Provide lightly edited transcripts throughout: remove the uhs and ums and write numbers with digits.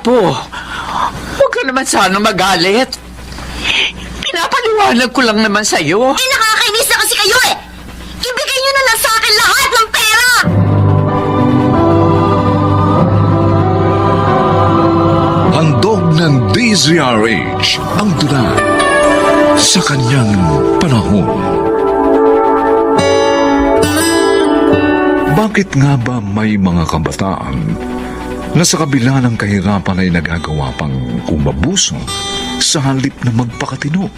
Apo, huwag ka naman sana magalit. Pinapaliwanag ko lang naman sa'yo. Nakakainis na kasi kayo eh! Ibigay niyo na lang sa akin lahat ng pera! Handog ng DZRH ang tula sa kanyang panahon. Bakit nga ba may mga kabataan na sa kabila ng kahirapan ay nagagawa pang umabuso sa halip na magpakatino?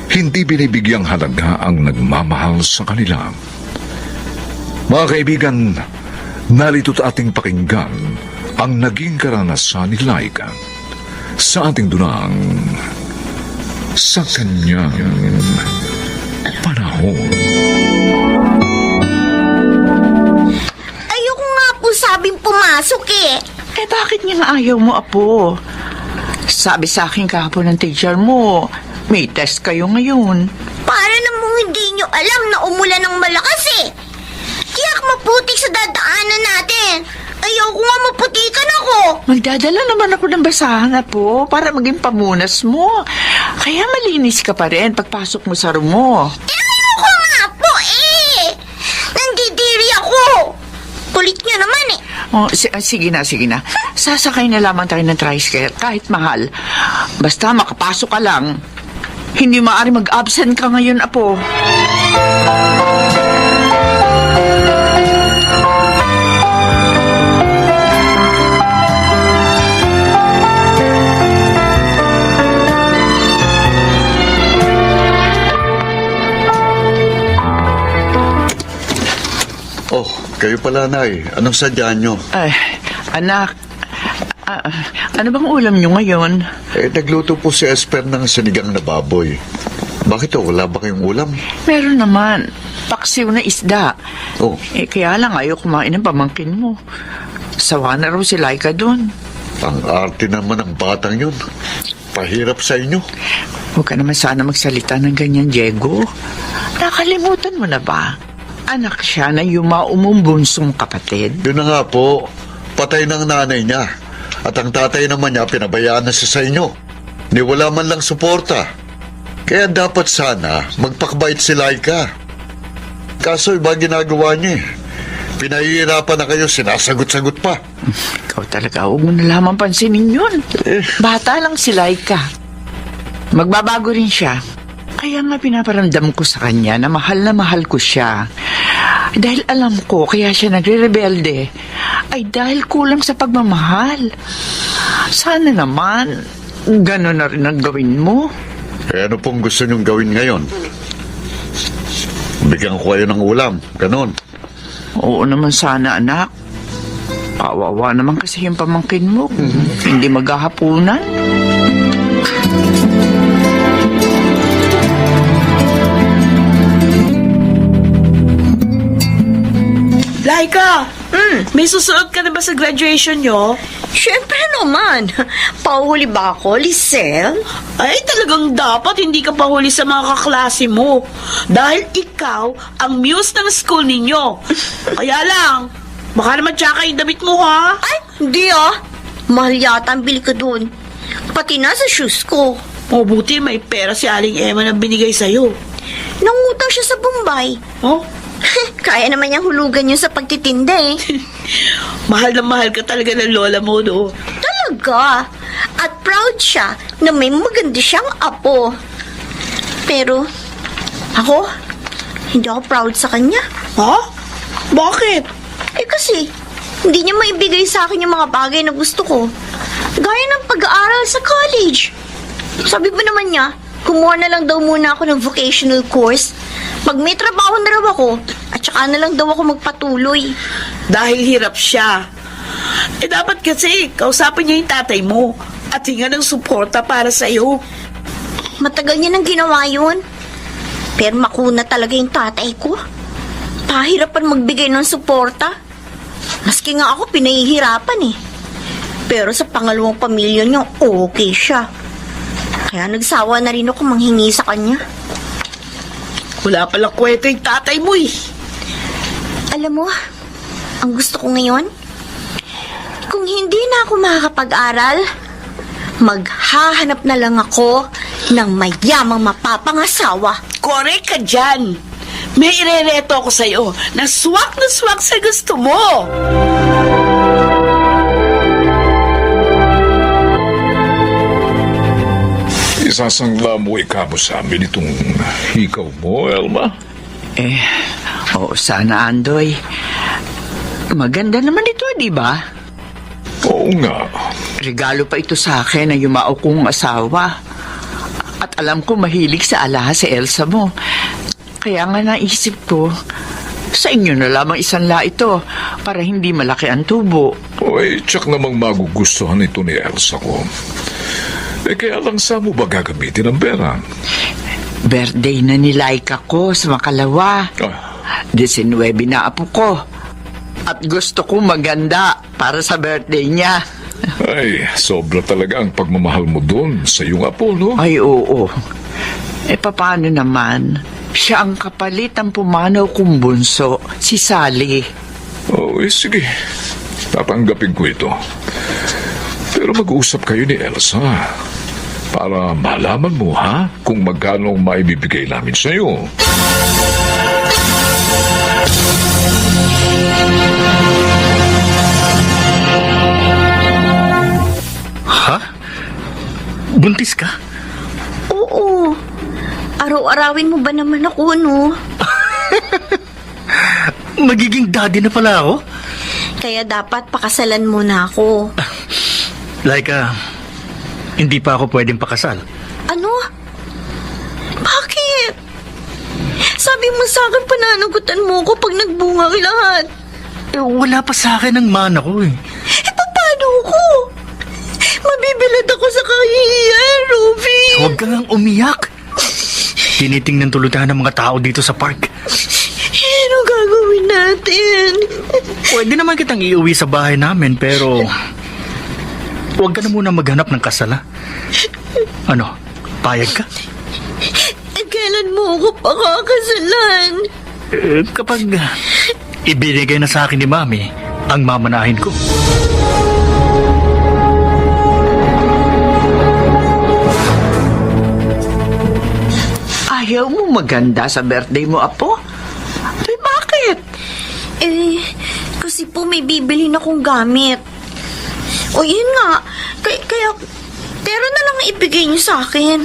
Hindi binibigyang halaga ang nagmamahal sa kanila. Mga kaibigan, narito't ating pakinggan ang naging karanasan ni Laika sa ating dunang sa kanyang panahon. Ayoko nga po sabing pumasok eh. Eh bakit niya nga ayaw mo, Apo? Sabi sa akin kahapon ng teacher mo, may test kayo ngayon. Para namang hindi nyo alam na umulan ng malakas eh. Tiyak maputik sa dadaanan natin. Ayoko nga maputikan ako. Magdadala naman ako ng basahan, Apo, para maging pamunas mo. Kaya malinis ka pa rin pagpasok mo sa room mo. Ayoko nga po eh. Nandidiri ako. Kulit nyo naman eh. Oh, sige na. Sasakay na lamang tayo ng tricycle, kahit mahal. Basta makapasok ka lang. Hindi maaari mag-absent ka ngayon, Apo. Oh, kayo pala, Nay. Anong sadya nyo? Ay, anak, ano bang ulam nyo ngayon? Nagluto po si Esper ng sinigang na baboy. Bakit wala ba kayong ulam? Meron naman. Paksiw na isda. Oh, Kaya lang ayaw kumain ng pamangkin mo. Sawa na raw si Laika doon. ang arte naman ng batang yun. Pahirap sa inyo. Huwag ka naman sana magsalita ng ganyan, Diego. Nakalimutan mo na ba? Anak siya na yumaumong bunsong kapatid. Yun na nga po, patay ng nanay niya. At ang tatay naman niya, pinabayaan na siya sa inyo. Ni wala man lang suporta. Kaya dapat sana magpakbait si Laika. Kaso iba ginagawa niya eh. Pinahihirapan na kayo, sinasagot-sagot pa. Ikaw talaga, huwag mo na lamang pansinin yun. Bata lang si Laika. Magbabago rin siya. Kaya nga pinaparamdam ko sa kanya na mahal ko siya. Dahil alam ko, kaya siya nagre-rebelde, ay dahil kulang sa pagmamahal. Sana naman, gano'n na rin ang gawin mo. Ano pong gusto niyong gawin ngayon? Bigyan ko kayo ng ulam, ganon. Oo naman sana, anak. Kawawa naman kasi yung pamangkin mo. Hindi maghahapunan. Laika! May susunod ka na ba sa graduation nyo? Siyempre naman. Pauhuli ba ako, Lisel? Ay, talagang dapat hindi ka pahuli sa mga kaklase mo. Dahil ikaw ang muse ng school ninyo. Kaya lang, baka naman tsaka yung damit mo, ha? Ay, hindi ah. Mahal yata ang bili ko dun. Pati na sa shoes ko. Mabuti may pera si Aling Emma na binigay sa'yo. Nangutang siya sa Bombay. Oh? Kaya naman niyang hulugan yun sa pagtitinda eh. Mahal na mahal ka talaga ng lola mo, no? Talaga. At proud siya na may maganda siyang apo. Pero, ako, hindi ako proud sa kanya. Ha? Bakit? Eh kasi, hindi niya maibigay sa akin yung mga bagay na gusto ko. Gaya ng pag-aaral sa college. Sabi ba naman niya, kumuha na lang daw muna ako ng vocational course. Pag may trabaho na raw ako, at saka na lang daw ako magpatuloy. Dahil hirap siya. Eh dapat kasi, kausapin niya yung tatay mo at hinga ng suporta para sa'yo. Matagal niya nang ginawa yun. Pero makuna talaga yung tatay ko. Pahirapan magbigay ng suporta. Maski nga ako pinahihirapan eh. Pero sa pangalawang pamilya niya, okay siya. Kaya nagsawa na rin ako manghingi sa kanya. Wala palang kwento yung tatay mo eh. Alam mo, ang gusto ko ngayon, kung Kung hindi na ako makakapag-aral, maghahanap na lang ako ng mayamang mapapangasawa. Correct ka dyan. May irereto ako sa'yo na swak sa gusto mo. Isasangla mo ikamo sa amin itong hikaw mo, Elma. Oo, sana, Andoy. Maganda naman ito, di ba? Oo nga. Regalo pa ito sa akin na yumao kong asawa. At alam ko mahilig sa alahas si Elsa mo. Kaya nga naisip ko, sa inyo na lamang isanla ito para hindi malaki ang tubo. Oy, tsak namang magugustuhan ito ni Elsa ko. Kaya lang saan mo ba gagamitin ang pera? Birthday na ni Laika ko sa Makalawa. 19 na apo ko. At gusto ko maganda para sa birthday niya. Ay, sobra talaga ang pagmamahal mo doon sa iyong apo, no? Ay, oo. Paano naman? Siya ang kapalit ng pumanaw kong bunso, si Sally. Sige. Tatanggapin ko ito. Pero mag-uusap kayo ni Elsa para malaman mo, ha? Kung magkano ang maibibigay namin sa'yo. Ha? Buntis ka? Oo. Araw-arawin mo ba naman ako, no? Magiging daddy na pala ako? Kaya dapat pakasalan mo na ako. Laika, hindi pa ako pwedeng pakasal. Ano? Bakit? Sabi mo sa akin, pananagutan mo ko pag nagbunga ang lahat. Wala pa sa akin ang mana ko eh. Paano ko? Mabibilad ako sa kahihiyan, Ruby. Huwag ka ngang umiyak. Tinitingnan tuloy tayo ng mga tao dito sa park. Ano gagawin natin? Pwede naman kitang iuwi sa bahay namin pero huwag ka na muna maghanap ng kasala. Ano, payag ka? Kailan mo ako pakakasalan? Kapag ibinigay na sa akin ni Mami ang mamanahin ko. Ayaw mo maganda sa birthday mo, apo? Ay, bakit? Kasi po may bibili na akong gamit. O yun nga, kaya pero na lang ibigay niyo sa akin.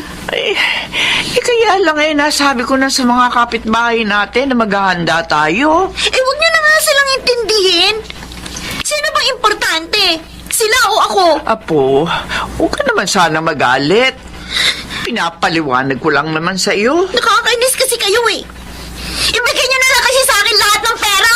Kaya lang nasabi ko na sa mga kapitbahay natin na maghahanda tayo. Huwag niyo na nga silang intindihin. Sino bang importante? Sila o ako? Apo, huwag ka naman sana magalit. Pinapaliwanag ko lang naman sa iyo. Nakakainis kasi kayo eh. Ibigay niyo na lang kasi sa akin lahat ng pera.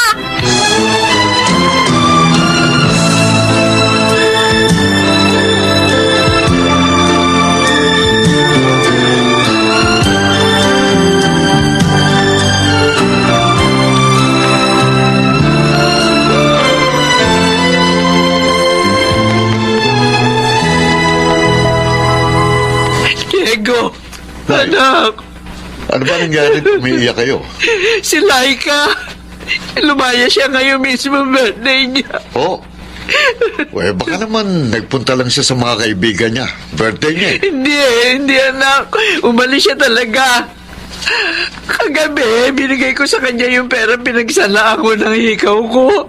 Diego, Nay. anak, Ano ba nangyari? Umiiyak kayo? si Laika. Lumaya siya ngayon mismo birthday niya. Oh. Baka naman nagpunta lang siya sa mga kaibigan niya. Birthday niya eh. Hindi anak. Umalis siya talaga. Kagabi, binigay ko sa kanya yung pera pinagsala ako ng hikaw ko.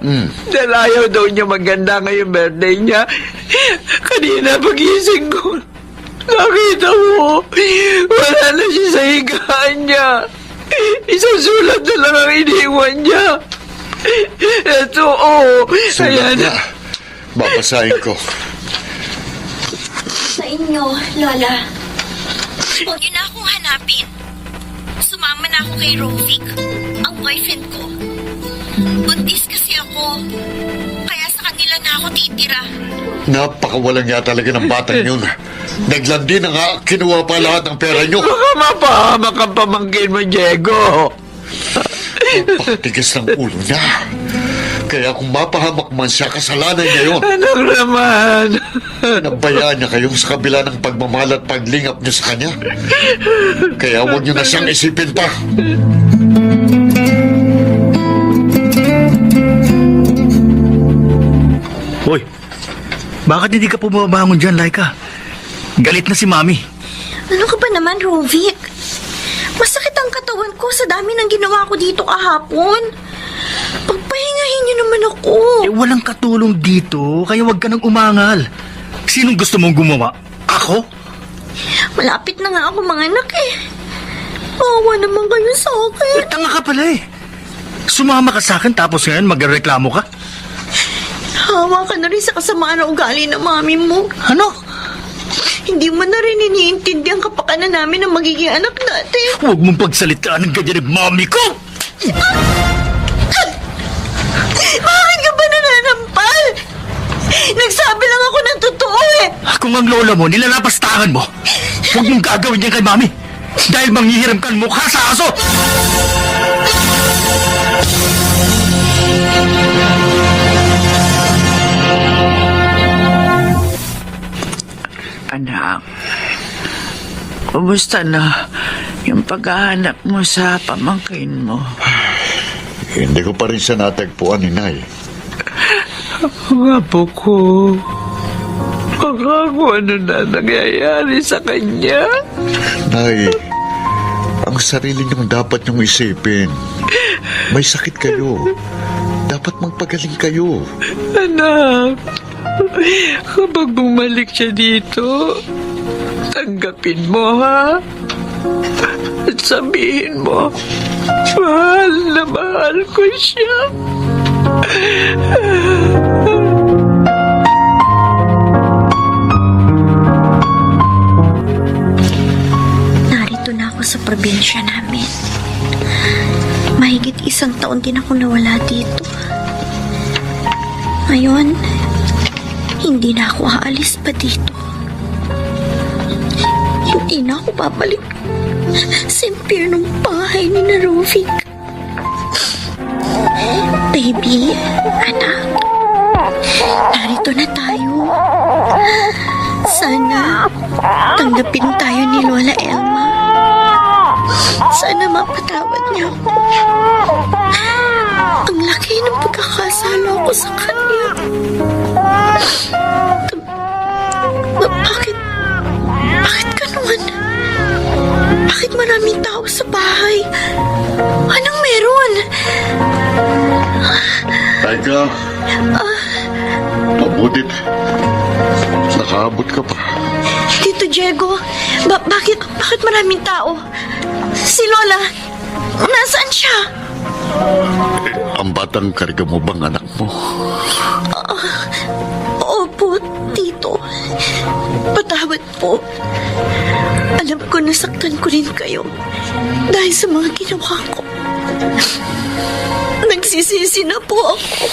Dahil ayaw daw niya maganda ngayong birthday niya. Kanina pagising ko, nakita mo, wala na siya sa higaan niya. Isang sulat na lang ang iniwan niya. Ito, Sulat niya. Babasahin ko. Sa inyo, Lola. Huwag niyo na akong hanapin. Sumama na ako kay Rovic, ang boyfriend ko. Buntis kasi ako. Kaya sa kanila na ako titira. Napakawalang nga talaga ng batang yun. Naglandi na nga, kinuha pa lahat ng pera niyo. baka mapahamak ang pamangkin mo, Diego. Pakatigas ng ulo niya. Kaya kung mapahamak man siya, kasalanan niya yun. Anak naman. Nabayaan niya kayong sa kabila ng pagmamahal at paglingap niyo sa kanya. Kaya huwag niyo na siyang isipin pa. Hoy, Bakit hindi ka pumabangon dyan, Laika? Galit na si Mami. Ano ka ba naman, Rovic? Masakit ang katawan ko sa dami ng ginawa ko dito kahapon. Pagpahingahin niyo naman ako. Walang katulong dito, kaya wag ka nang umangal. Sinong gusto mong gumawa? Ako? Malapit na nga ako mga anak eh. Awa naman kayo sa akin. Tanga ka pala eh. Sumama ka sa akin tapos ngayon magreklamo ka? Hawa ka na rin sa kasamaan na ugali ng mami mo. Ano? Hindi mo na rin iniintindihan kapakanan namin ng magiging anak natin. Huwag mong pagsalitaan ng ganyan ng Mami ko! Bakit ka ba nananampal? Nagsabi lang ako ng totoo eh. Kung ang lola mo nilalapastangan mo, huwag mong gagawin yan kay Mami. Dahil manghihiram ka ng mukha sa aso! Anak, kumusta na yung paghahanap mo sa pamangkin mo? Hindi ko pa rin siya natagpuan, Inay. Ang apo ko, baka kung ano na nangyayari sa kanya. Nay, ang sarili niyong dapat niyong isipin. May sakit kayo. Dapat magpagaling kayo. Anak, kapag bumalik siya dito, tanggapin mo, ha? At sabihin mo, mahal na mahal ko siya. Narito na ako sa probinsya namin. Mahigit 1 taon din ako nawala dito. Ngayon, hindi na ako aalis pa dito. Hindi na ako babalik sa impyernong bahay ni Narovic. Baby, anak, narito na tayo. Sana tanggapin tayo ni Lola Elma. Sana mapatawad niya ako. Ang laki ng pagkakasala ko sa kanya. Bakit ganun? Bakit maraming tao sa bahay? Anong meron? Laika, mabutit. Nakaabot ka pa. Tito Diego, bakit maraming tao? Si Lola, nasaan siya? Ang batang karga mo bang anak mo? Opo, Tito. Patawad po. Alam ko nasaktan ko rin kayo dahil sa mga ginawa ko. Nagsisisi na po ako.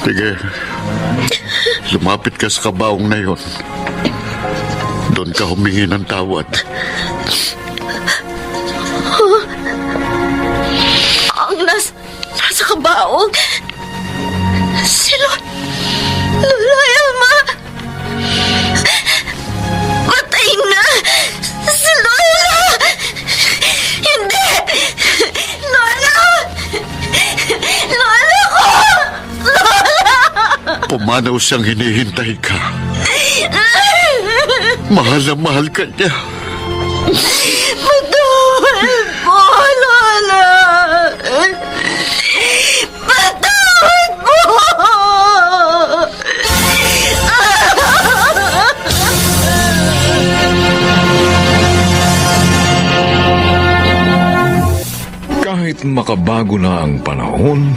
Sige, lumapit ka sa kabaong na yon. Doon ka humingi ng tawad. Ang nasa kabaong. Si Lola Elma. Patay na. Si Lola. Hindi. Lola. Lola ko. Lola. Pumanaw siyang hinihintay ka. Mahal na mahal ka niya. Patawad po, Lola. Patawad po. Kahit makabago na ang panahon,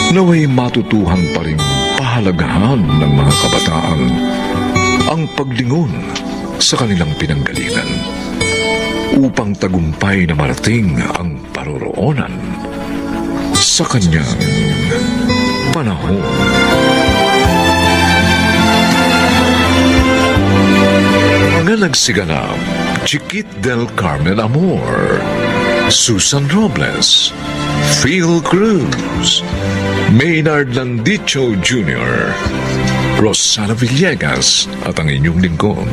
naway matutuhan pa rin pahalagahan ng mga kabataan ang paglingon sa kanilang pinanggalingan upang tagumpay na marating ang paroroonan sa kanyang panahon. Mga nagsiganap, Chiquit del Carmen Amor, Susan Robles, Phil Cruz, Maynard Landicho Jr., Rosana Villegas at ang inyong lingkod.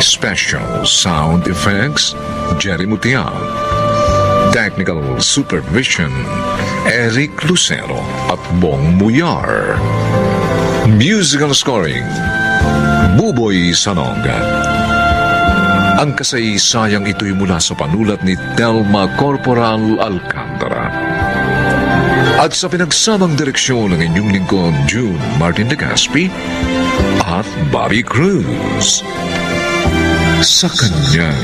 Special Sound Effects, Jerry Mutiang. Technical Supervision, Eric Lucero at Bong Muyar. Musical scoring, Buboy Sanog. Ang kasaysayang ito'y mula sa panulat ni Telma Corporal Alcantara. At sa pinagsamang direksyon ng inyong lingkod, June Martin de Gaspi at Bobby Cruz. Sa kanyang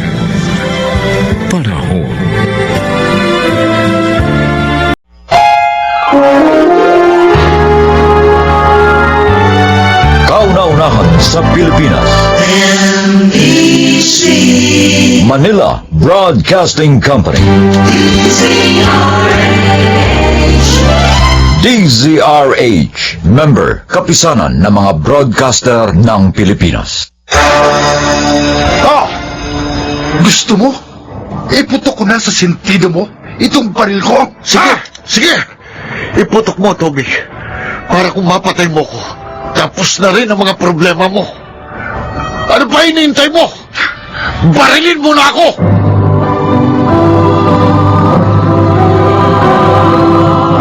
panahon. Kauna-unahan sa Pilipinas. Manila Broadcasting Company. DZRH, member, kapisanan ng mga broadcaster ng Pilipinas. Ah! Gusto mo? Iputok ko na sa sentido mo itong baril ko. Sige! Iputok mo, Toby. Para kung mapatay mo ko, tapos na rin ang mga problema mo. Ano ba hinihintay mo? Barilin mo na ako!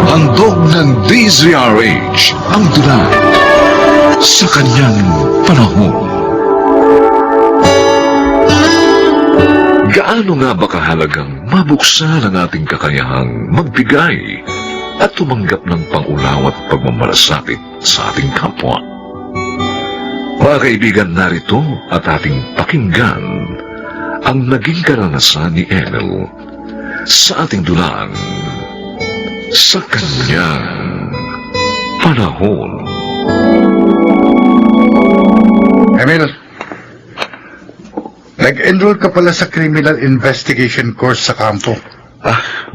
Handog ng DZRH ang dulang sa kanyang panahon. Gaano nga ba kahalagang mabuksan ang ating kakayahang magbigay at tumanggap ng pang-ulaw at pagmamalasakit sa ating kapwa? Mga kaibigan, narito at ating pakinggan ang naging karanasan ni Emil sa ating dulang sa kanyang panahon. Emil, nag-enroll ka pala sa criminal investigation course sa kampo.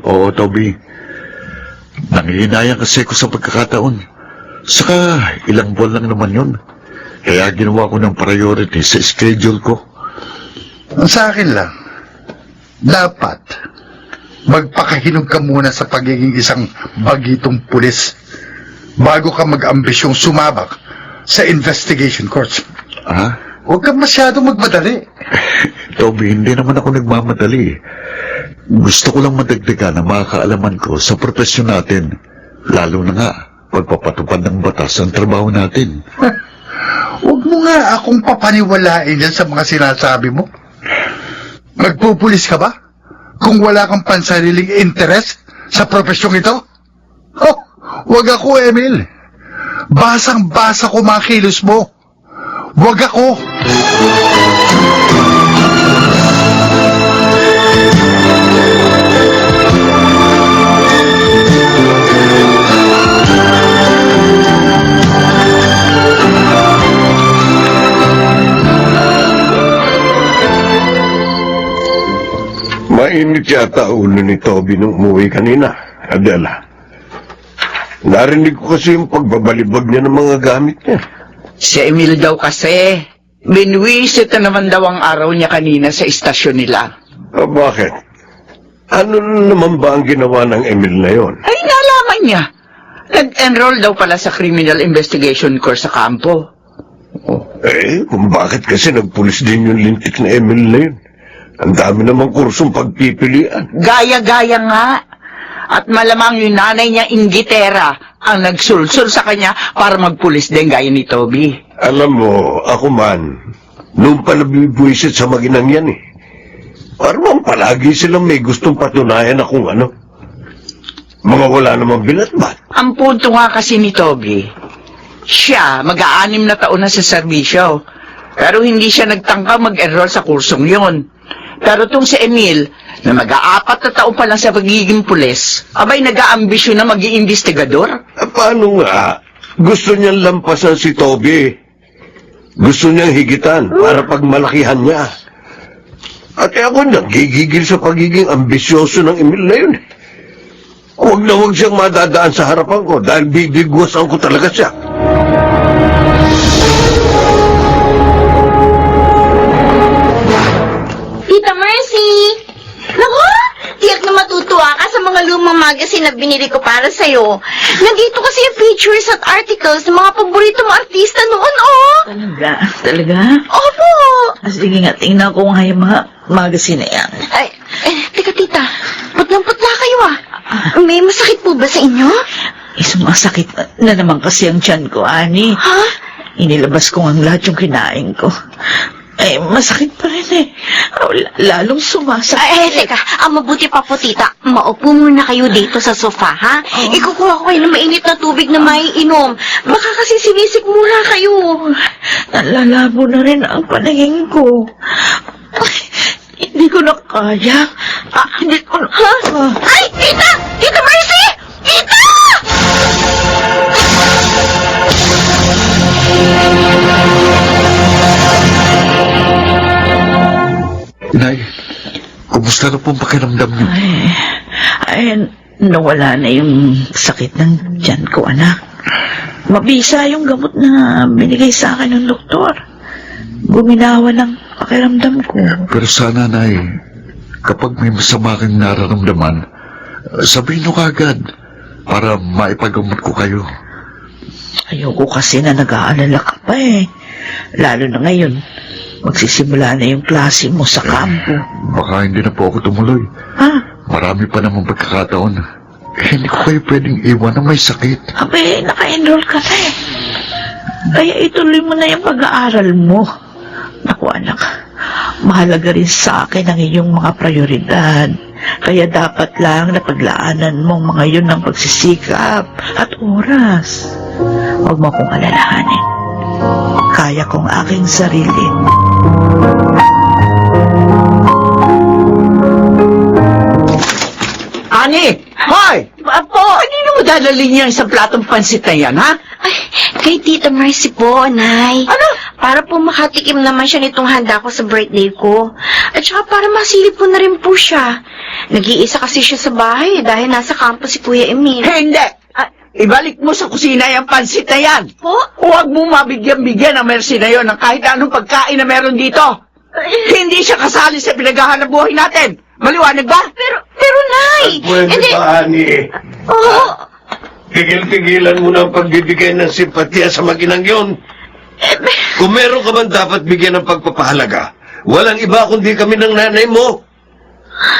Oo, Toby. Nangihinayang kasi ko sa pagkakataon. Saka, ilang buwan lang naman yun. Kaya ginawa ko ng priority sa schedule ko. Sa akin lang, dapat magpakahinog ka muna sa pagiging isang bagitong pulis bago ka mag-ambisyong sumabak sa investigation course. Huwag kang masyadong magmadali. Toby, hindi naman ako nagmamadali. Gusto ko lang madagdagan ang mga kaalaman ko sa profesyon natin. Lalo na nga, pagpapatupad ng batas ang trabaho natin. Huwag mo nga akong papaniwalain yan sa mga sinasabi mo. Magpupulis ka ba kung wala kang pansariling interes sa profesyong ito? Oh, huwag ako, Emil. Basang-basa ko mga kilos mo. Huwag ako. Mainit yata ulo ni Toby nung umuwi kanina, Adela. Narinig ko kasi yung pagbabalibag niya ng mga gamit niya. Si Emil daw kasi, binwisit na naman daw ang araw niya kanina sa istasyon nila. Bakit? Ano naman ba ang ginawa ng Emil na yon? Ay, nalaman niya. Nag-enroll daw pala sa criminal investigation course sa kampo. Kung bakit kasi nagpulis din yung lintik na Emil na yun. Ang dami namang kursong pagpipilian. Gaya-gaya nga. At malamang yung nanay niya inggitera ang nagsulsul sa kanya para magpulis din gaya ni Toby. Alam mo, ako man, noong pala bibwisit sa maginang yan eh. Parang palagi silang may gustong patunayan na kung ano. Mga wala namang binatbat. Ang punto nga kasi ni Toby, siya mag-6 na taon na sa serbisyo. Pero hindi siya nagtangka mag-enroll sa kursong yon. Pero tong si Emil, na mag-4 na taon pa lang sa pagiging pulis, abay nag-aambisyon na maging investigador. Paano nga? Gusto niyang lampasan si Toby. Gusto niyang higitan para pagmalakihan niya. At ako nagigigil sa pagiging ambisyoso ng Emil na yun. Huwag na huwag siyang madadaan sa harapan ko dahil bibigwasan ko talaga siya. Tita Mercy! Naku! Tiyak na matutuwa ka sa mga lumang magazine na binili ko para sa'yo. Nandito kasi yung pictures at articles ng mga paborito mong artista noon, oh! Talaga? Opo! Sige nga, tingnan ko nga yung mga magazine na yan. Ay, teka tita. Putlang-putla kayo ah. May masakit po ba sa inyo? Sumasakit na naman kasi ang tiyan ko, Ani. Ha? Inilabas ko ang lahat yung kinain ko. Eh, masakit pa rin eh. Lalong sumasakit. Teka, ang mabuti pa po, tita. Maupo muna kayo dito sa sofa, ha? Ikukuha ko kayo ng mainit na tubig na maiinom. Baka kasi sinisik muna kayo. Nalalabo na rin ang paningin ko. Ay, hindi ko na kaya. Hindi ko na... Ay, tita! Tita Mercy! Tita! Inay, kumusta na po ang pakiramdam niyo? Ay, nawala na yung sakit ng tiyan ko, anak. Mabisa yung gamot na binigay sa akin ng doktor. Guminawa ng pakiramdam ko. Pero sana, Nay, kapag may masama kang nararamdaman, sabihin niyo kagad para maipagamot ko kayo. Ayoko kasi na nag-aalala ka pa eh. Lalo na ngayon, magsisimula na yung klase mo sa kampo. Baka hindi na po ako tumuloy. Ha? Marami pa namang pagkakataon. Hindi ko kayo pwedeng iwan na may sakit. Abe, naka-enroll ka na eh. Kaya ituloy mo na yung pag-aaral mo. Naku anak, mahalaga rin sa akin ang iyong mga prioridad. Kaya dapat lang na paglaanan mo mga yun ng pagsisikap at oras. Huwag mo akong alalahanin. Kaya kong aking sarili. Ani! Hoy! Apo! Kanino mo dadalhin yung isang platong pansit na yan, ha? Ay, kay Tita Mercy po, Nay. Ano? Para po makatikim naman siya nitong handa ko sa birthday ko. At saka para masilip po na rin po siya. Nag-iisa kasi siya sa bahay dahil nasa campus si Kuya Emil. Hindi! Ibalik mo sa kusina yung pansit na yan. Po? Huwag mo mabigyan-bigyan ng Mercy na yon ng kahit anong pagkain na meron dito. Hindi siya kasali sa pinaghahanap buhay natin. Maliwanag ba? Pero Nay! Pwede ba, Ani? Oo. Tigil-tigilan mo na ang pagbibigay ng simpatya sa maginang yun. Kung meron ka man dapat bigyan ng pagpapahalaga, walang iba kundi kami ng nanay mo.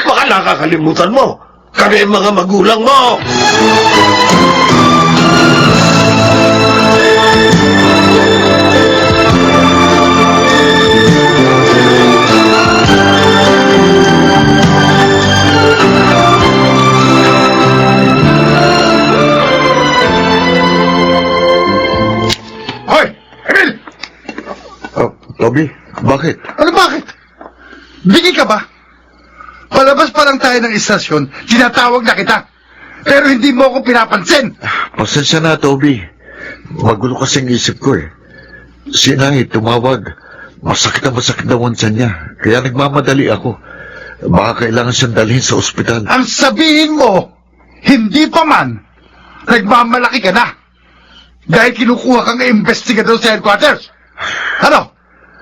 Baka nakakalimutan mo. Kami ang mga magulang mo. Hoy! Emil! Toby, bakit? Ano bakit? Bigay ka ba? Palabas pa lang tayo ng istasyon, tinatawag na kita. Pero hindi mo ako pinapansin. Pasensya na, Toby. Magulo kasing isip ko eh. Si Inay tumawag. Masakit daw ang tiyan niya. Kaya nagmamadali ako. Baka kailangan siyang dalhin sa ospital. Ang sabihin mo, hindi pa man, nagmamalaki ka na. Dahil kinukuha kang investigador sa headquarters. Ano?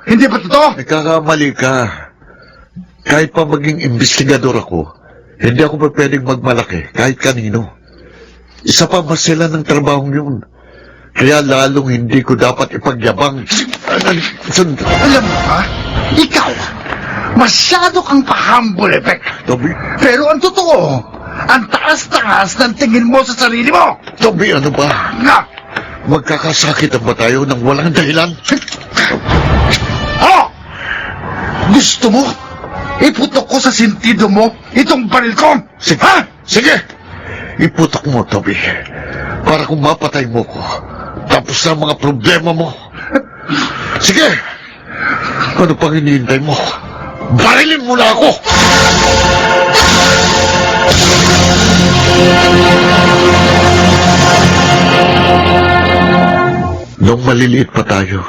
Hindi ba totoo? Nagkakamali ka. Kahit pa maging investigador ako, hindi ako pa pwedeng magmalaki kahit kanino. Isa pa ba sila ng trabaho yun? Kaya lalong hindi ko dapat ipagyabang. Alam mo ba, ikaw, masyado kang pa-humble effect. Toby, Pero ang totoo, ang taas-taas ng tingin mo sa sarili mo. Toby, ano ba? Nga! Magkakasakitan ba tayo ng walang dahilan? Ano? Gusto mo? Iputok ko sa sentido mo itong baril ko? Sige, Ha? sige! Iputok mo, Toby. Para kung mapatay mo ko, tapos na ang mga problema mo. Sige! Ano pang hinihintay mo? Barilin mo na ako! Nung maliliit pa tayo,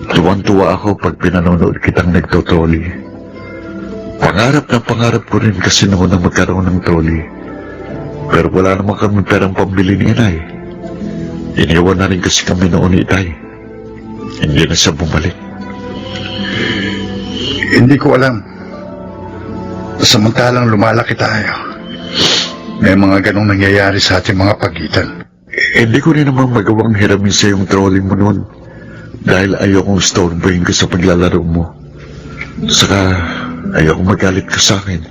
tuwang-tuwa ako pag pinanonood kitang nagtotrolly. Pangarap ko rin kasi noon na magkaroon ng trolley. Pero wala naman kami perang pambili ni Inay. Iniwan na rin kasi kami noon ni Itay. Hindi na siya bumalik. Hindi ko alam. Samantalang lumalaki tayo. May mga ganong nangyayari sa ating mga pagitan. Hindi ko rin naman magawang hiramin sa yung trolley mo noon. Dahil ayokong storboyin ka sa paglalaro mo. Saka ayokong magalit ka sa akin.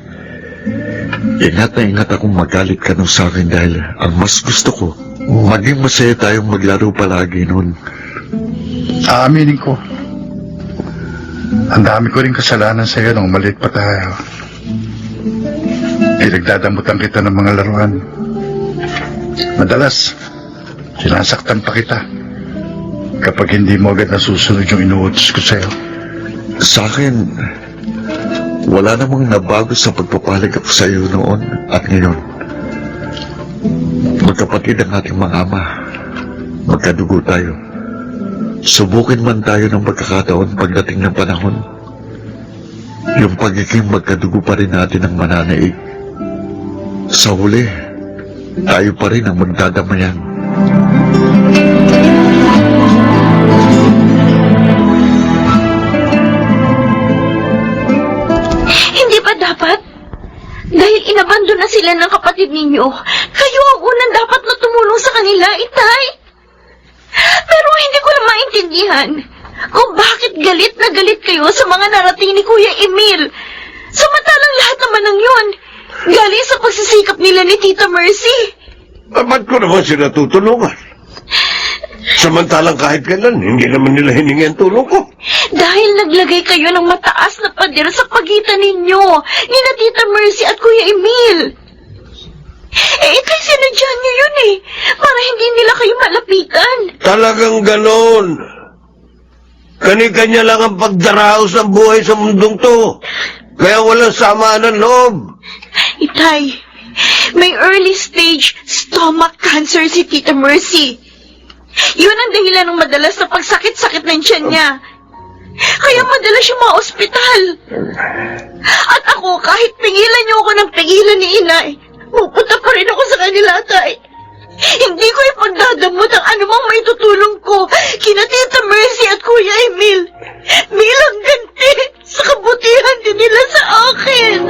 Ingat na ingat akong magalit ka nun sa akin dahil ang mas gusto ko, maging masaya tayong maglaro palagi noon. Aaminin ko. Ang dami ko rin kasalanan sa'yo nung maliit pa tayo. Pinagdadamutan kita ng mga laruan. Madalas, sinasaktan pa kita kapag hindi mo agad nasusunod yung inuutos ko sa'yo. Sa akin, wala namang nabago sa pagpapalig ako sa iyo noon at ngayon. Magkapatid ang ating mga ama. Magkadugo tayo. Subukin man tayo ng pagkakataon pagdating ng panahon. Yung pagiging magkadugo pa rin natin ang mananaig. Sa huli, tayo pa rin ang magdadamayan. Hindi ba dapat? Dahil inabandon na sila ng kapatid ninyo, kayo ang unang dapat na tumulong sa kanila, Itay. Pero hindi ko lang maintindihan kung bakit galit na galit kayo sa mga narating ni Kuya Emil. Samantalang lahat naman ng yun, galing sa pagsisikap nila ni Tita Mercy. Ba't ko naman sila tutulungan? Samantalang kahit kailan, hindi naman nila hiningi ang tulong ko. Dahil naglagay kayo ng mataas na pader sa pagitan ninyo, ni na Tita Mercy at Kuya Emil. Ikay sinadya niyo yun para hindi nila kayo malapitan. Talagang ganon. Kani-kanya lang ang pagdaraos ng buhay sa mundong to. Kaya walang samaan ng loob. Itay, may early stage stomach cancer si Tita Mercy. Yun ang dahilan ng madalas na pagsakit-sakit ng tiyan niya. Kaya madalas siya ma-ospital. At ako, kahit pigilan niyo ako ng pigilan ni Inay, pupunta pa rin ako sa kanila, Tay. Hindi ko ipagdadamot ang anumang maitutulong ko kina Tita Mercy at Kuya Emil bilang ganti sa kabutihan din nila sa akin.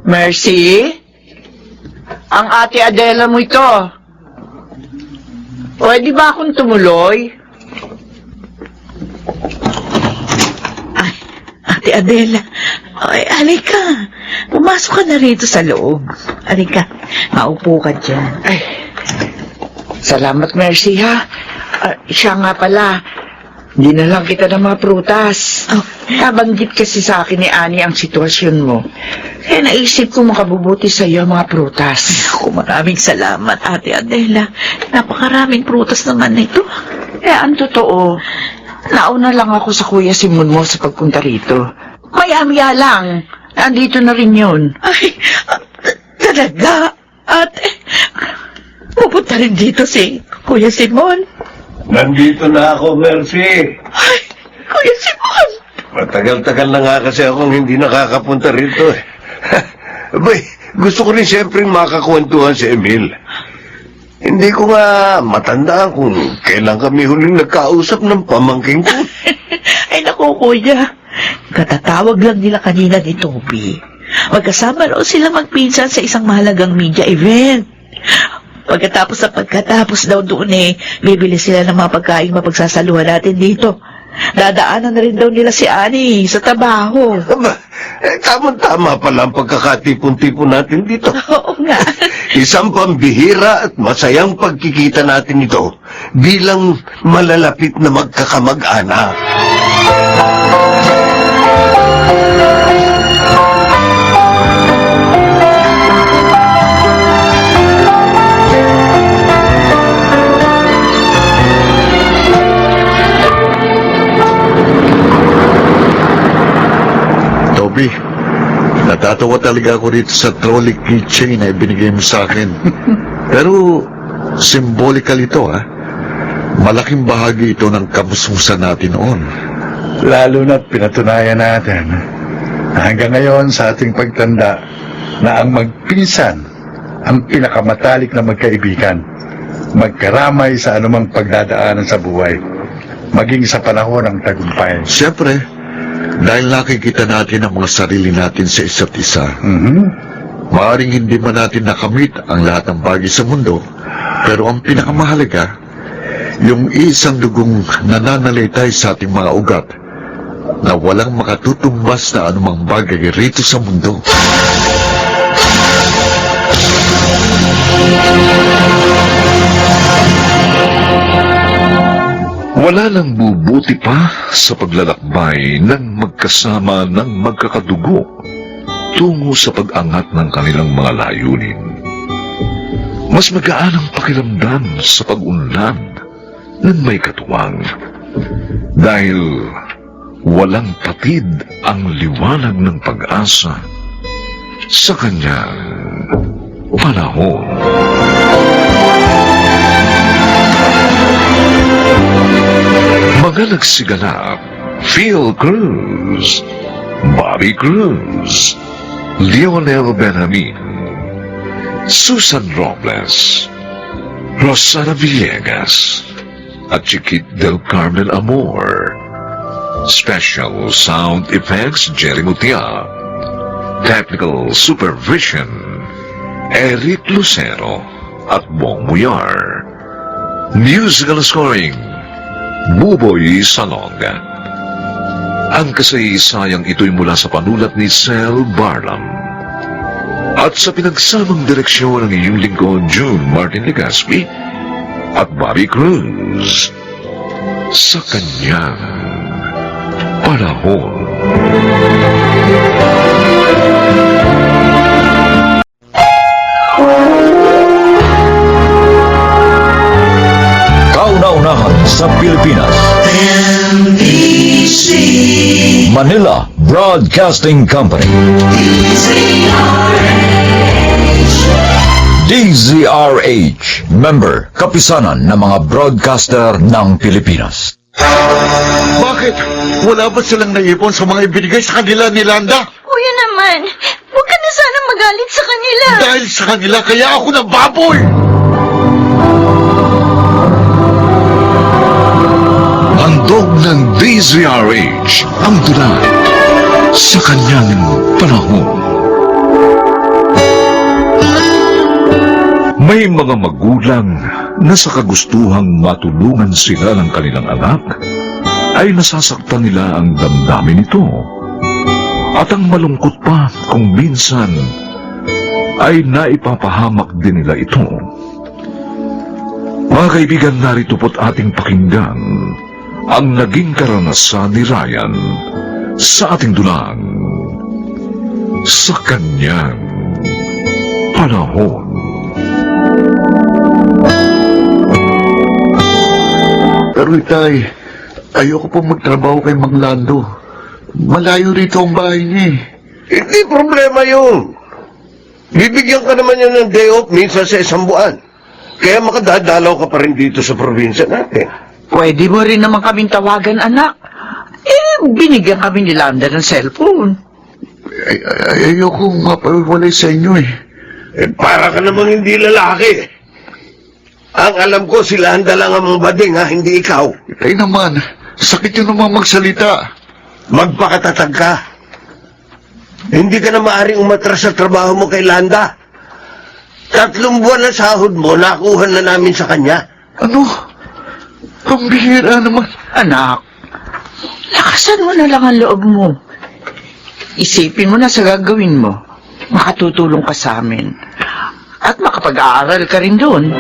Mercy? Ang ate Adela mo ito. Pwede ba akong tumuloy? Ate Adela, ay, halika. Pumasok ka na rito sa loob. Halika, maupo ka dyan. Ay, salamat Mercy ha. Siya nga pala, dinalang kita ng mga prutas. Oh. Nabanggit kasi sa akin ni Ani ang sitwasyon mo. Kaya naisip ko makabubuti sa iyo ang mga prutas. Ako, maraming salamat, Ate Adela. Napakaraming prutas naman nito. Ang totoo, nauna lang ako sa Kuya Simon mo sa pagpunta rito. Maya-maya lang, nandito na rin yun. Ay, talaga? Ate, pupunta rin dito si Kuya Simon. Nandito na ako, Mercy. Ay, Kuya Simon! Matagal-tagal na nga kasi akong hindi nakakapunta rito eh. Abay, gusto ko rin siyempre makakwentuhan si Emil. Hindi ko nga matandaan kung kailan kami huling nagkausap ng pamangking ko. Ay, naku, Kuya. Katatawag lang nila kanina ni Toby. Magkasama raw sila magpinsan sa isang mahalagang media event. Pagkatapos daw doon bibili sila ng mga pagkain mapagsasaluhan natin dito. Dadaanan na rin daw nila si Ani sa trabaho. Aba, tama-tama pala ang pagkakatipon-tipon natin dito. Oo nga. Isang pambihira at masayang pagkikita natin ito bilang malalapit na magkakamag-anak. Toby, natatawa talaga ako rito sa trolley keychain na ibinigay mo sa akin. Pero, symbolical ito Malaking bahagi ito ng kamusmusan natin noon. Lalo na't pinatunayan natin na hanggang ngayon sa ating pagtanda na ang magpinsan ang pinakamatalik na magkaibigan, magkaramay sa anumang pagdadaanan sa buhay, maging sa panahon ng tagumpay. Siyempre, dahil nakikita natin ang mga sarili natin sa isa't isa. Maaring hindi man natin nakamit ang lahat ng bagay sa mundo, pero ang pinakamahalaga, yung isang dugong nananalitay sa ating mga ugat na walang makatutumbas na anumang bagay rito sa mundo. Wala nang bubuti pa sa paglalakbay ng magkasama ng magkakadugo tungo sa pag-angat ng kanilang mga layunin. Mas magaan ang pakiramdam sa pag-unlad ng may katuwang dahil walang patid ang liwanag ng pag-asa sa kanyang panahon. Mga nagsiganap, Phil Cruz, Bobby Cruz, Lionel Benjamin, Susan Robles, Rosana Villegas, at Chiquit del Carmen Amor. Special Sound Effects, Jerry Mutia. Technical Supervision, Eric Lucero at Bong Muyar. Musical Scoring, Buboy Salonga. Ang kasaysayang ito'y mula sa panulat ni Sel Barlam at sa pinagsamang direksyon ng iyong lingkod June Martin Legaspi at Bobby Cruz sa kanyang panahon. Kauna-unahan sa Pilipinas. Manila Broadcasting Company. DZRH, member, kapisanan ng mga broadcaster ng Pilipinas. Bakit? Wala ba silang naipon sa mga ibinigay sa kanila ni Landa? Kuya naman, huwag ka na sana magalit sa kanila. Dahil sa kanila, kaya ako nababoy! Handog ng DZRH ang dula sa kanyang panahon. May mga magulang na sa kagustuhang matulungan sila ng kanilang anak ay nasasaktan nila ang damdamin nito. At ang malungkot pa kung minsan ay naipapahamak din nila ito. Mga kaibigan, narito po't ating pakinggan ang naging karanasan ni Ryan sa ating dulang sa kanyang panahon. Pero itay, ayoko pong magtrabaho kay Mang Lando. Malayo rito ang bahay niya eh. Hindi problema yun. Bibigyan ka naman yan ng day off minsan sa isang buwan. Kaya makadadalaw ka pa rin dito sa probinsya natin. Pwede mo rin naman kaming tawagan, anak. Binigyan kami ni Landa ng cellphone. Ayoko mapawalay sa inyo eh. Para ka namang hindi lalaki. Ang alam ko, si Landa lang ang bading, ha? Hindi ikaw. Itay naman, sakit yun naman magsalita. Magpakatatag ka. Hindi ka na maaaring umatras sa trabaho mo kay Landa. 3 buwan na sahod mo, nakuha na namin sa kanya. Ano? Pambihira naman. Anak, lakasan mo na lang ang loob mo. Isipin mo na sa gagawin mo. Makatutulong ka sa amin. At makapag-aaral ka rin doon.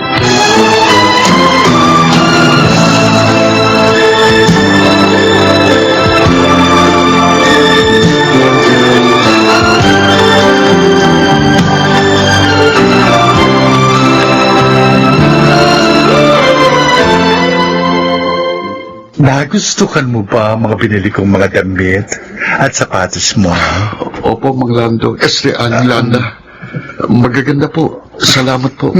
Nagustuhan mo ba ang mga binili kong mga damit at sapatos mo? Opo, Mang Lando. Aling Landa. Magaganda po. Salamat po.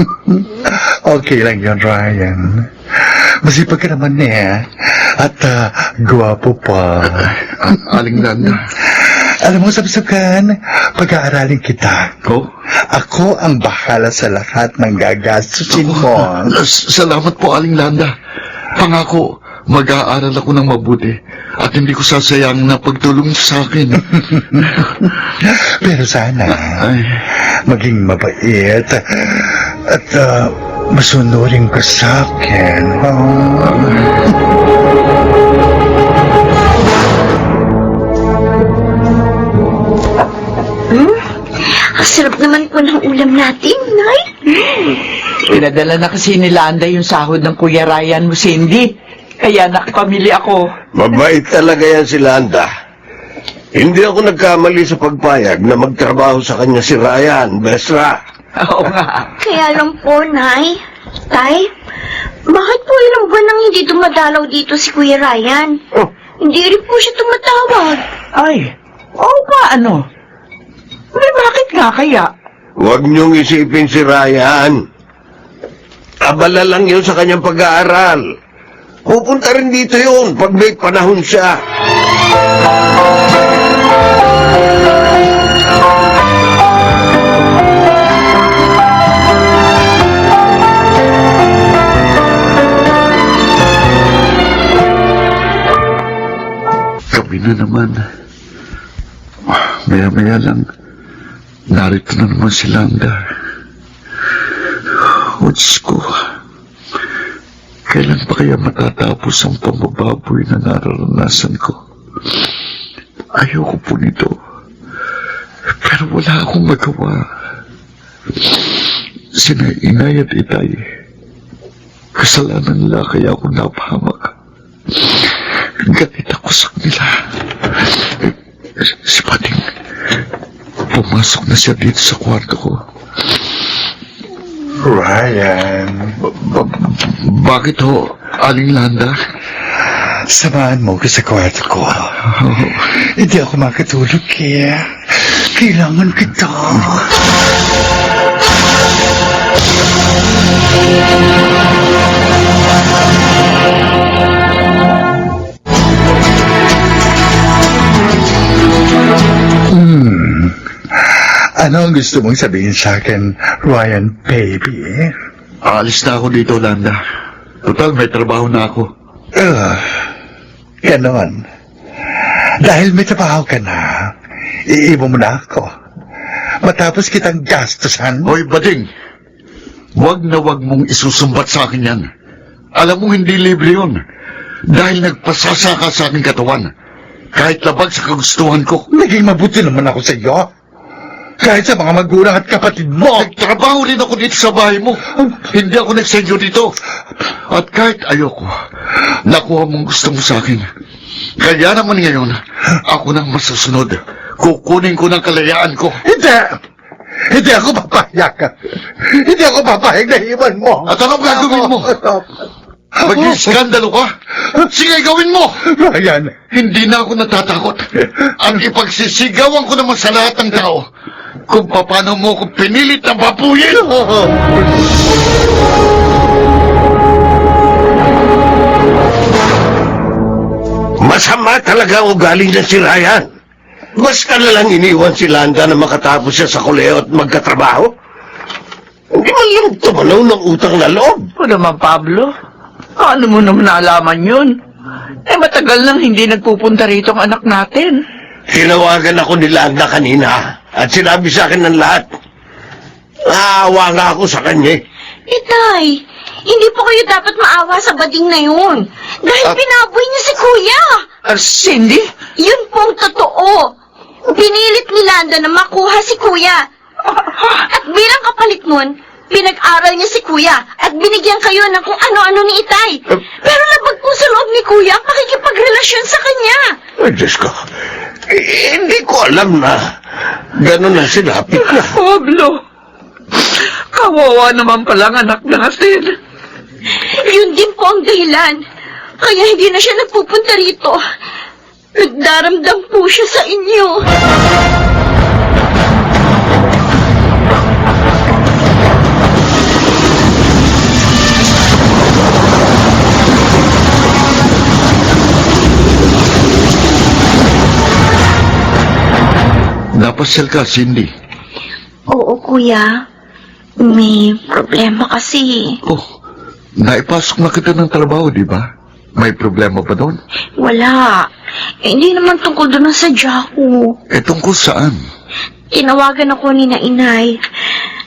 Okay lang yun, Ryan. Masipag ka naman at gwapo pa. Aling Landa. Alam mo, Sabsakan, pag-aaralin kita. Oh? Ako ang bahala sa lahat ng gagastusin mo. Salamat po, Aling Landa. Pangako, mag-aaral ako ng mabuti at hindi ko sasayang na pagtulong sa akin. Pero sana, maging mabait at masunurin ka sa akin. Ang sarap naman po ng ulam natin, Nay. Pinadala na kasi ni Landa yung sahod ng Kuya Ryan mo, Cindy. Kaya nakapamili ako. Mabait talaga yan si Landa. Hindi ako nagkamali sa pagpayag na magtrabaho sa kanya si Ryan, Besra. Oo nga. Kaya lang po, Nay. Tay, bakit po ilang buwan nang hindi dumadalaw dito si Kuya Ryan? Oh, Hindi rin po siya tumatawag. Ay, oo nga, ano? Bakit nga kaya? huwag niyong isipin si Ryan. Abala lang yun sa kanyang pag-aaral. Pupunta rin dito yun pag may panahon siya. Gabi na naman. Maya-maya lang, narito na naman si Landa. O Diyos ko, kailan pa kaya matatapos ang pambababoy na nararanasan ko? Ayoko po nito. Pero wala akong magawa. Sina inay at itay, kasalanan nila kaya ako napahamak. Galit ako sa kanila. Si Pating, pumasok na siya dito sa kwarto ko. Ryan, Bakit ho, Aling Landa? samahan mo ko sa kwarto ko. Hindi ako makatulog kaya kailangan kita. Ano ang gusto mong sabihin sa akin, Ryan, baby? Aalis na ako dito, Landa. Total, may trabaho na ako. Ganon. Dahil may trabaho ka na, iiwan mo na ako. Matapos kitang gastusan. Hoy, Bading! Huwag na huwag mong isusumbat sa akin yan. Alam mo, hindi libre yun. Dahil nagpasasa ka sa aking katawan. Kahit labag sa kagustuhan ko. Naging mabuti naman ako sa iyo. Kahit sa mga magulang at kapatid mo. Nagtrabaho rin ako dito sa bahay mo. Hindi ako nagsenyo dito. At kahit ayoko, nakuha mong gusto mo sa akin. Kaya naman ngayon, ako nang masusunod. Kukunin ko ng kalayaan ko. Hindi! Hindi ako papayag. Hindi ako papayag na iwan mo. At anong gagawin mo? Mag-iskandalo ka? Sige, gawin mo! Ryan, Hindi na ako natatakot. Ang ipagsisigawan ko naman sa lahat ng tao kung paano mo ko pinilit na babuyin. Masama talaga ang ugali niya si Ryan. Basta na lang iniwan si Landa na makatapos siya sa koleo at magkatrabaho. Hindi man lang tumanaw ng utang na loob. O naman, Pablo. Paano mo naman naalaman yun? Matagal nang hindi nagpupunta rito ang anak natin. Tinawagan ako ni Landa kanina at sinabi sa akin ng lahat. Naawa nga ako sa kanya. Itay, hindi po kayo dapat maawa sa bading na yun. Dahil pinaboy niya si Kuya. Cindy? Yun pong totoo. Pinilit ni Landa na makuha si Kuya. At bilang kapalit nun, pinag-aral niya si Kuya at binigyan kayo ng kung ano-ano ni Itay. Pero labag po sa loob ni Kuya ang pakikipagrelasyon sa kanya. Ay, Diyos ko. Hindi ko alam na gano'n na sinapit na. Pablo, kawawa naman palang anak natin. Yun din po ang dahilan. Kaya hindi na siya nagpupunta rito. Nagdaramdam po siya sa inyo. Napasyal ka, Cindy. Oo, Kuya. May problema kasi. Oh, naipasok na kita ng trabaho, di ba? May problema ba doon? Wala. Hindi naman tungkol doon ang sadya ko. Tungkol saan? Tinawagan ako ni na inay.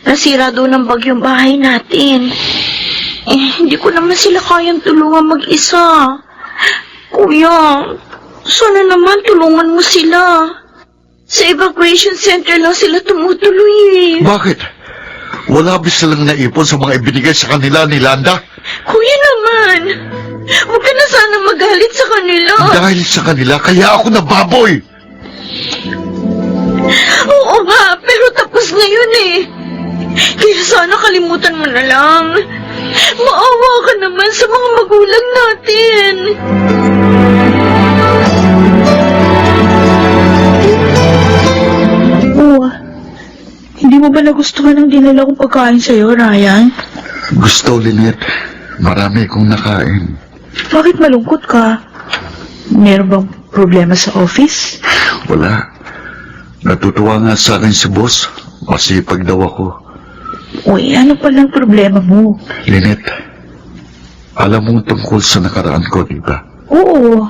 Nasira doon ang bagyong bahay natin. Hindi ko naman sila kayang tulungan mag-isa. Kuya, sana naman tulungan mo sila. Sa evacuation center lang sila tumutuloy. Bakit? Wala ba silang naipon sa mga ibinigay sa kanila ni Landa? Kuya naman, huwag ka na sana magalit sa kanila. Dahil sa kanila, kaya ako nababoy. Oo nga, pero tapos na yun eh. Kaya sana kalimutan mo na lang. Maawa ka naman sa mga magulang natin. Oh, hindi mo ba nagustuhan ang dinala kong pagkain sa'yo, Ryan? Gusto, Lynette. Marami kong nakain. Bakit malungkot ka? Meron bang problema sa office? Wala. Natutuwa nga sa akin si boss. Masipag daw ako. Uy, ano palang problema mo? Lynette, alam mo tungkol sa nakaraan ko, di ba? Oo.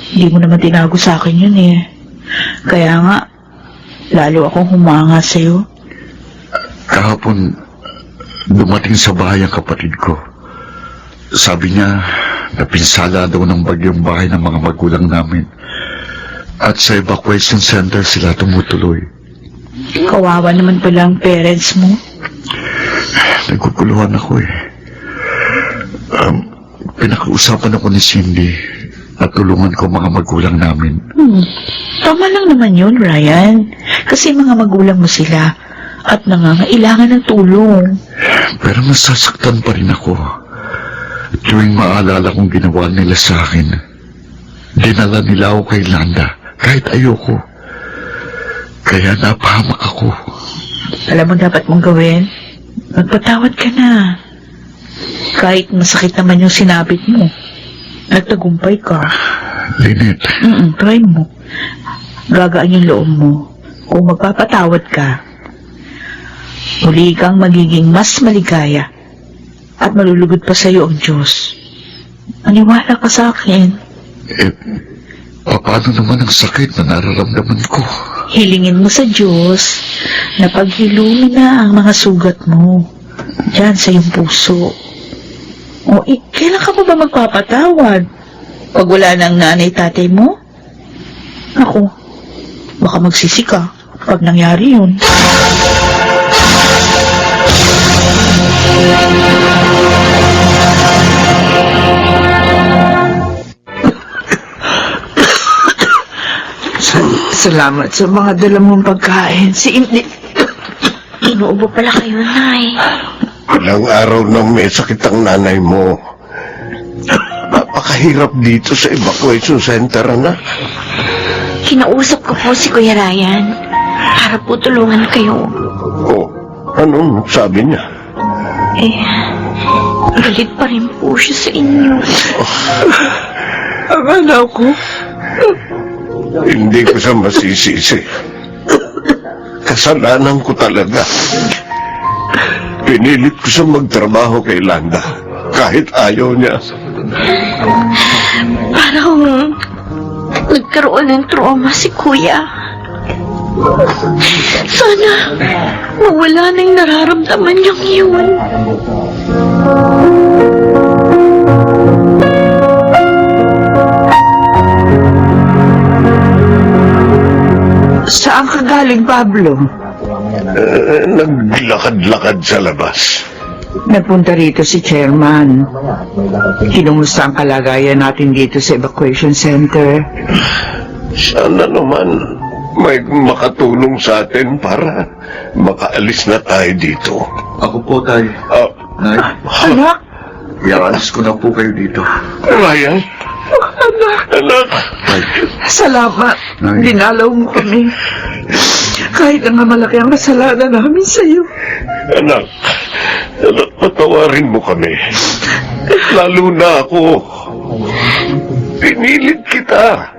Hindi mo naman tinago sa akin yun eh. Kaya nga, lalo akong humanga sa'yo. Kahapon, dumating sa bahay ang kapatid ko. Sabi niya, napinsala daw ng bagyong bahay ng mga magulang namin. At sa evacuation center sila tumutuloy. Kawawa naman pala ang parents mo. Nagkukuluhan ako eh. Pinakausapan ako ni Cindy at tulungan ko mga magulang namin. Tama lang naman yun, Ryan. Kasi mga magulang mo sila at nangangailangan ng tulong. Pero nasasaktan pa rin ako. Tuwing maalala kong ginawa nila sa akin, dinala nila ako kay Landa kahit ayoko. Kaya napahamak ako. Alam mo dapat mong gawin? Magpatawad ka na. Kahit masakit naman yung sinabit mo. Nagtagumpay ka. Lynette, Try mo. Gagaan yung loob mo. Kung magpapatawad ka, muli kang magiging mas maligaya at malulugod pa sa'yo ang Diyos. Maniwala ka sa akin. paano naman ang sakit na nararamdaman ko? Hilingin mo sa Diyos na paghilumi na ang mga sugat mo dyan sa iyong puso. O, kailan ka pa ba magpapatawad? Pag wala na ang nanay-tatay mo? Ako, baka magsisi ka pag nangyari yun. Salamat sa mga dala mong pagkain. Inuubo pala kayo, Nay. Ilang araw nang may sakit ang nanay mo. Napakahirap dito sa evacuation center, anak. Kinausap ko po si Kuya Ryan para po tulungan kayo. Oh, anong sabi niya? Galit pa rin po siya sa inyo. Ang anak ko. Hindi ko siya masisisi. Kasalanan ko talaga. Pinilit ko siya magtrabaho kay Landa, kahit ayaw niya. Parang nagkaroon ng trauma si Kuya. Sana mawala na yung nararamdaman niyang yun. Saan ka galing, Pablo? Naglakad-lakad sa labas. Nagpunta rito si Chairman. Kinumusta ang kalagayan natin dito sa evacuation center. Sana naman may makatulong sa atin para makaalis na tayo dito. Ako po, Tay. Nay, Anak! ialis ko na po kayo dito. Ryan? Anak! Salamat. Nay. Dinalaw mo kami. Kahit na nga malaki ang kasalanan namin sa'yo. Anak, patawarin mo kami. Lalo na ako. Pinilit kita.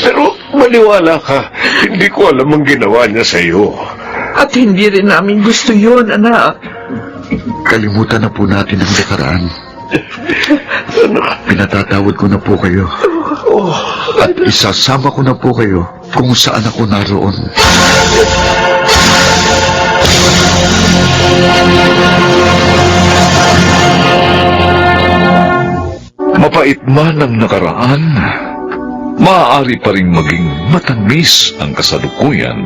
Pero maniwala ka, hindi ko alam ang ginawa niya sa'yo. At hindi rin namin gusto yun, anak. Kalimutan na po natin ang nakaraan. Pinatatawad ko na po kayo. At isasama ko na po kayo kung saan ako naroon. Mapait man ang nakaraan, maaari pa rin maging matamis ang kasalukuyan.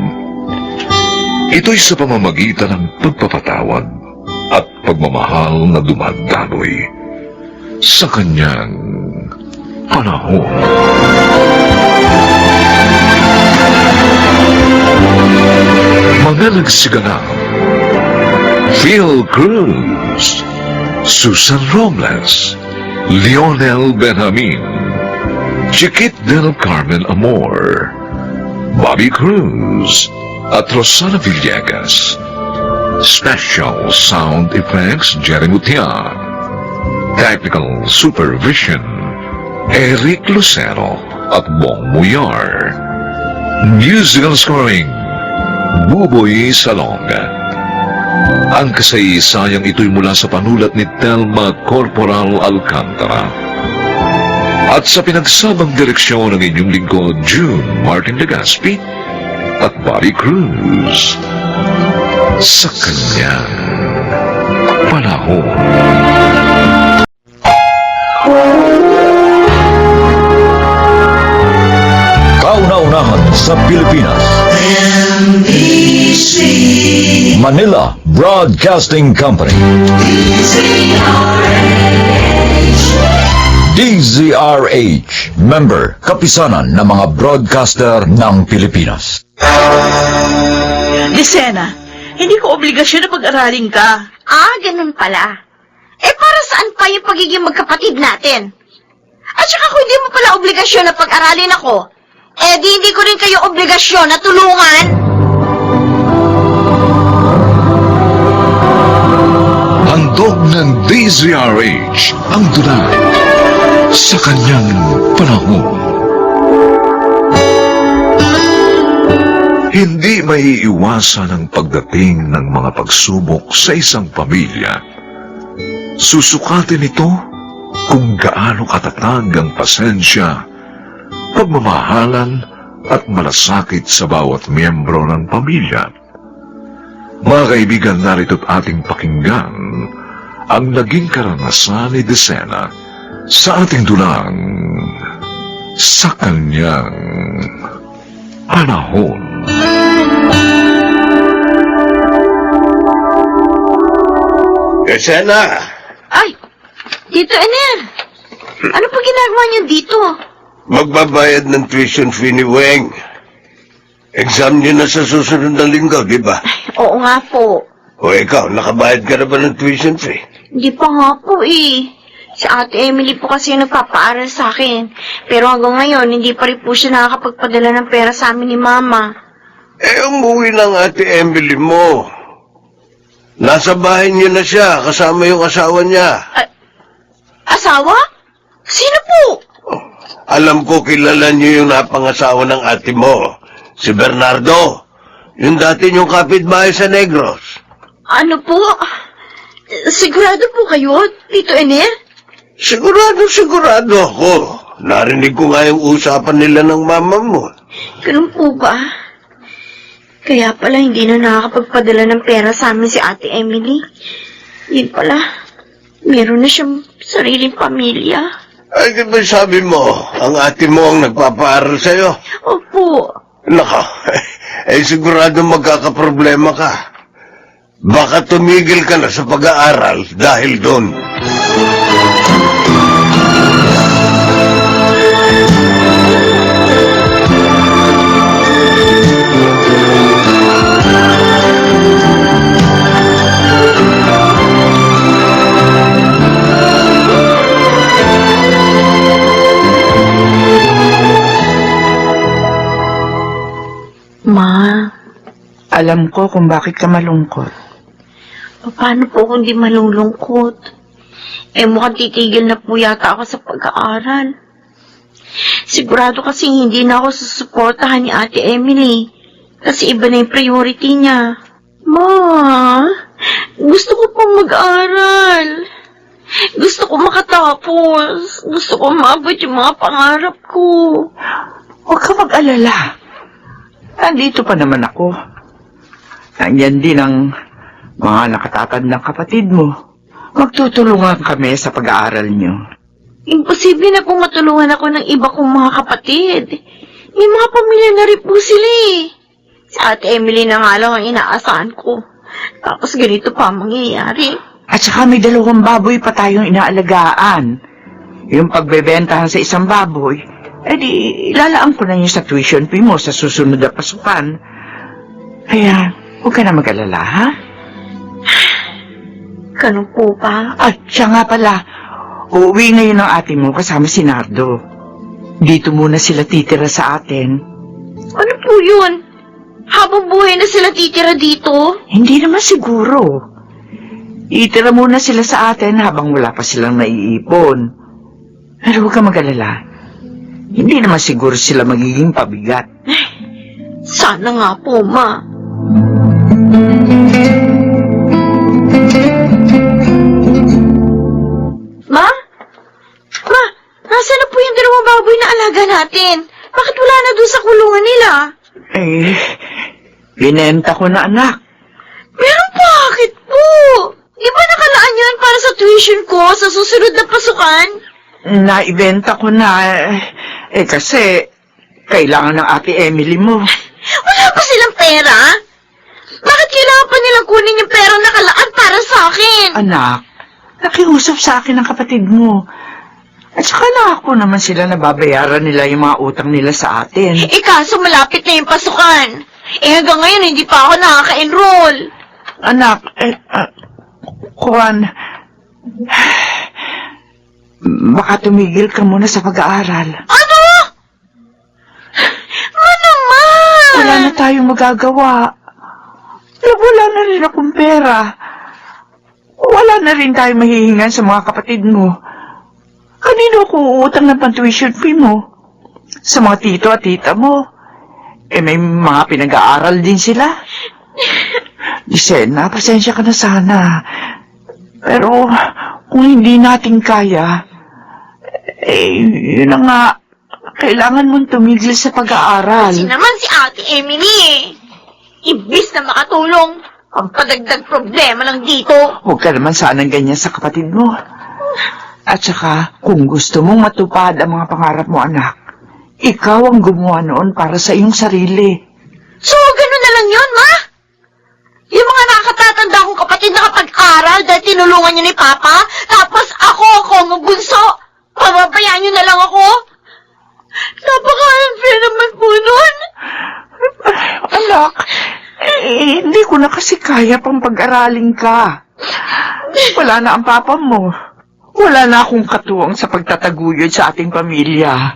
Ito'y sa pamamagitan ng pagpapatawad at pagmamahal na dumadaloy sa kanyang panahon. Mga nagsiganap: Phil Cruz, Susan Robles, Lionel Benjamin, Chiquit del Carmen Amor, Bobby Cruz, at Rosana Villegas. Special Sound Effects, Jerry Mutia. Technical Supervision, Eric Lucero at Bong Muyar. Musical Scoring, Buboy Salonga. Ang kasaysayang ito'y mula sa panulat ni Telma Corporal Alcantara. At sa pinagsabang direksyon ng inyong lingkod, June Martin Legaspi at Bobby Cruz. Sa kanyang panahon. Kauna-unahan sa Pilipinas. Manila Broadcasting Company. DZRH, member, kapisanan ng mga broadcaster ng Pilipinas. Lisena, hindi ko obligasyon na pag-aralin ka. Ah, ganun pala. Eh, para saan pa yung pagiging magkapatid natin? At saka kung hindi mo pala obligasyon na pag-aralin ako, eh di hindi ko rin kayo obligasyon na tulungan. Handog ng DZRH ang dunay sa kanyang panahon. Hindi maiiwasan ang pagdating ng mga pagsubok sa isang pamilya. Susukatin ito kung gaano katatag ang pasensya, pagmamahalan at malasakit sa bawat miyembro ng pamilya. Mga kaibigan, narito't ating pakinggan ang naging karanasan ni Desena sa ating dulang sa kanyang panahon. Desena! Ay, Tito Ener, ano pa ginagawa niyo dito? Magbabayad ng tuition fee ni Weng. Exam niyo na sa susunod na linggo, di ba? Oo nga po. O ikaw, nakabayad ka na ba ng tuition fee? Hindi pa nga po eh. Si Ate Emily po kasi yung nagpapaaral sa akin. Pero hanggang ngayon, hindi pa rin po siya nakakapagpadala ng pera sa amin ni Mama. Eh, umuwi ng Ate Emily mo. Nasa bahay niyo na siya, kasama yung asawa niya. Asawa? Sino po? Alam ko kilala niyo yung napangasawa ng ate mo, si Bernardo. Yung dati niyong kapitbahay sa Negros. Ano po? Sigurado po kayo, Tito Ener? Sigurado ako. Narinig ko nga yung usapan nila ng mama mo. Ganun po ba? Kaya pala hindi na nakakapagpadala ng pera sa amin si Ate Emily. Yun pala, meron na siyang sariling pamilya. Ay, di ba sabi mo, ang ate mo ang nagpapaaral sa'yo? Opo. Naka, sigurado magkakaproblema ka. Baka tumigil ka na sa pag-aaral dahil doon. Ma, Alam ko kung bakit ka malungkot. paano po kung di malulungkot? Eh mukhang titigil na po yata ako sa pag-aaral. Sigurado kasi hindi na ako susuportahan ni Ate Emily. Kasi iba na yung priority niya. Ma, gusto ko pong mag-aral. Gusto ko makatapos. Gusto ko maabot yung mga pangarap ko. Huwag ka mag-alala. Nandito pa naman ako. Nandyan din ang mga nakatatandang kapatid mo. Magtutulungan kami sa pag-aaral niyo. Imposible na pong matulungan ako ng iba kong mga kapatid. May mga pamilya na rin po sila eh. Si Ate Emily na nga lang ang inaasahan ko. Tapos ganito pa ang mangyayari. At saka may 2 baboy pa tayong inaalagaan. Yung pagbebentahan sa isang baboy, di ilalaan ko na yun sa tuition fee mo sa susunod na pasukan. Kaya, huwag ka na mag-alala, ha? Ganun po ba? At siya nga pala, uuwi ngayon ang ate mo kasama si Nardo. Dito muna sila titira sa atin. Ano po yun? Habang buhay na sila titira dito? Hindi naman siguro. Itira muna sila sa atin habang wala pa silang naiipon. Pero huwag ka mag-alala. Hindi naman siguro sila magiging pabigat. Sana nga po, Ma. Ma? Ma, nasaan na po yung 2 baboy na alaga natin? Bakit wala na doon sa kulungan nila? Binenta ko na, anak. Pero bakit po? Di ba nakalaan yan para sa tuition ko sa susunod na pasukan? Naibenta ko na. Kasi kailangan ng ate Emily mo. Wala pa silang pera? Bakit kailangan pa nilang kunin yung pera nakalaan para sa akin? Anak, nakiusap sa akin ang kapatid mo. At saka na ako naman sila nababayaran nila yung mga utang nila sa atin. Kaso malapit na yung pasukan. Hanggang ngayon hindi pa ako nakaka-enroll. Anak, Juan, baka tumigil ka muna sa pag-aaral. Ano? Naman! Wala na tayong magagawa. Wala na rin akong pera. Wala na rin tayong mahihingan sa mga kapatid mo. Kanino ako uutang ng pang-tuition fee mo? Sa mga tito at tita mo. May mga pinag-aaral din sila. Lisena, pasensya ka na sana. Pero kung hindi natin kaya, yun na nga, kailangan mong tumigil sa pag-aaral. Kasi naman si Ate Emily Imbis na makatulong, ang padagdag problema lang dito. Huwag ka naman sanang ganyan sa kapatid mo. At saka, kung gusto mong matupad ang mga pangarap mo, anak, ikaw ang gumawa noon para sa iyong sarili. So, gano'n na lang yun, Ma? Yung mga nakatatanda kong kapatid nakapag-aral dahil tinulungan niyo ni Papa, tapos ako ang bunso. Pababayaan niyo na lang ako? Napaka-unfair naman po nun. Anak, hindi ko na kasi kaya pang pag-aralin ka. Wala na ang papa mo. Wala na akong katuwang sa pagtataguyod sa ating pamilya.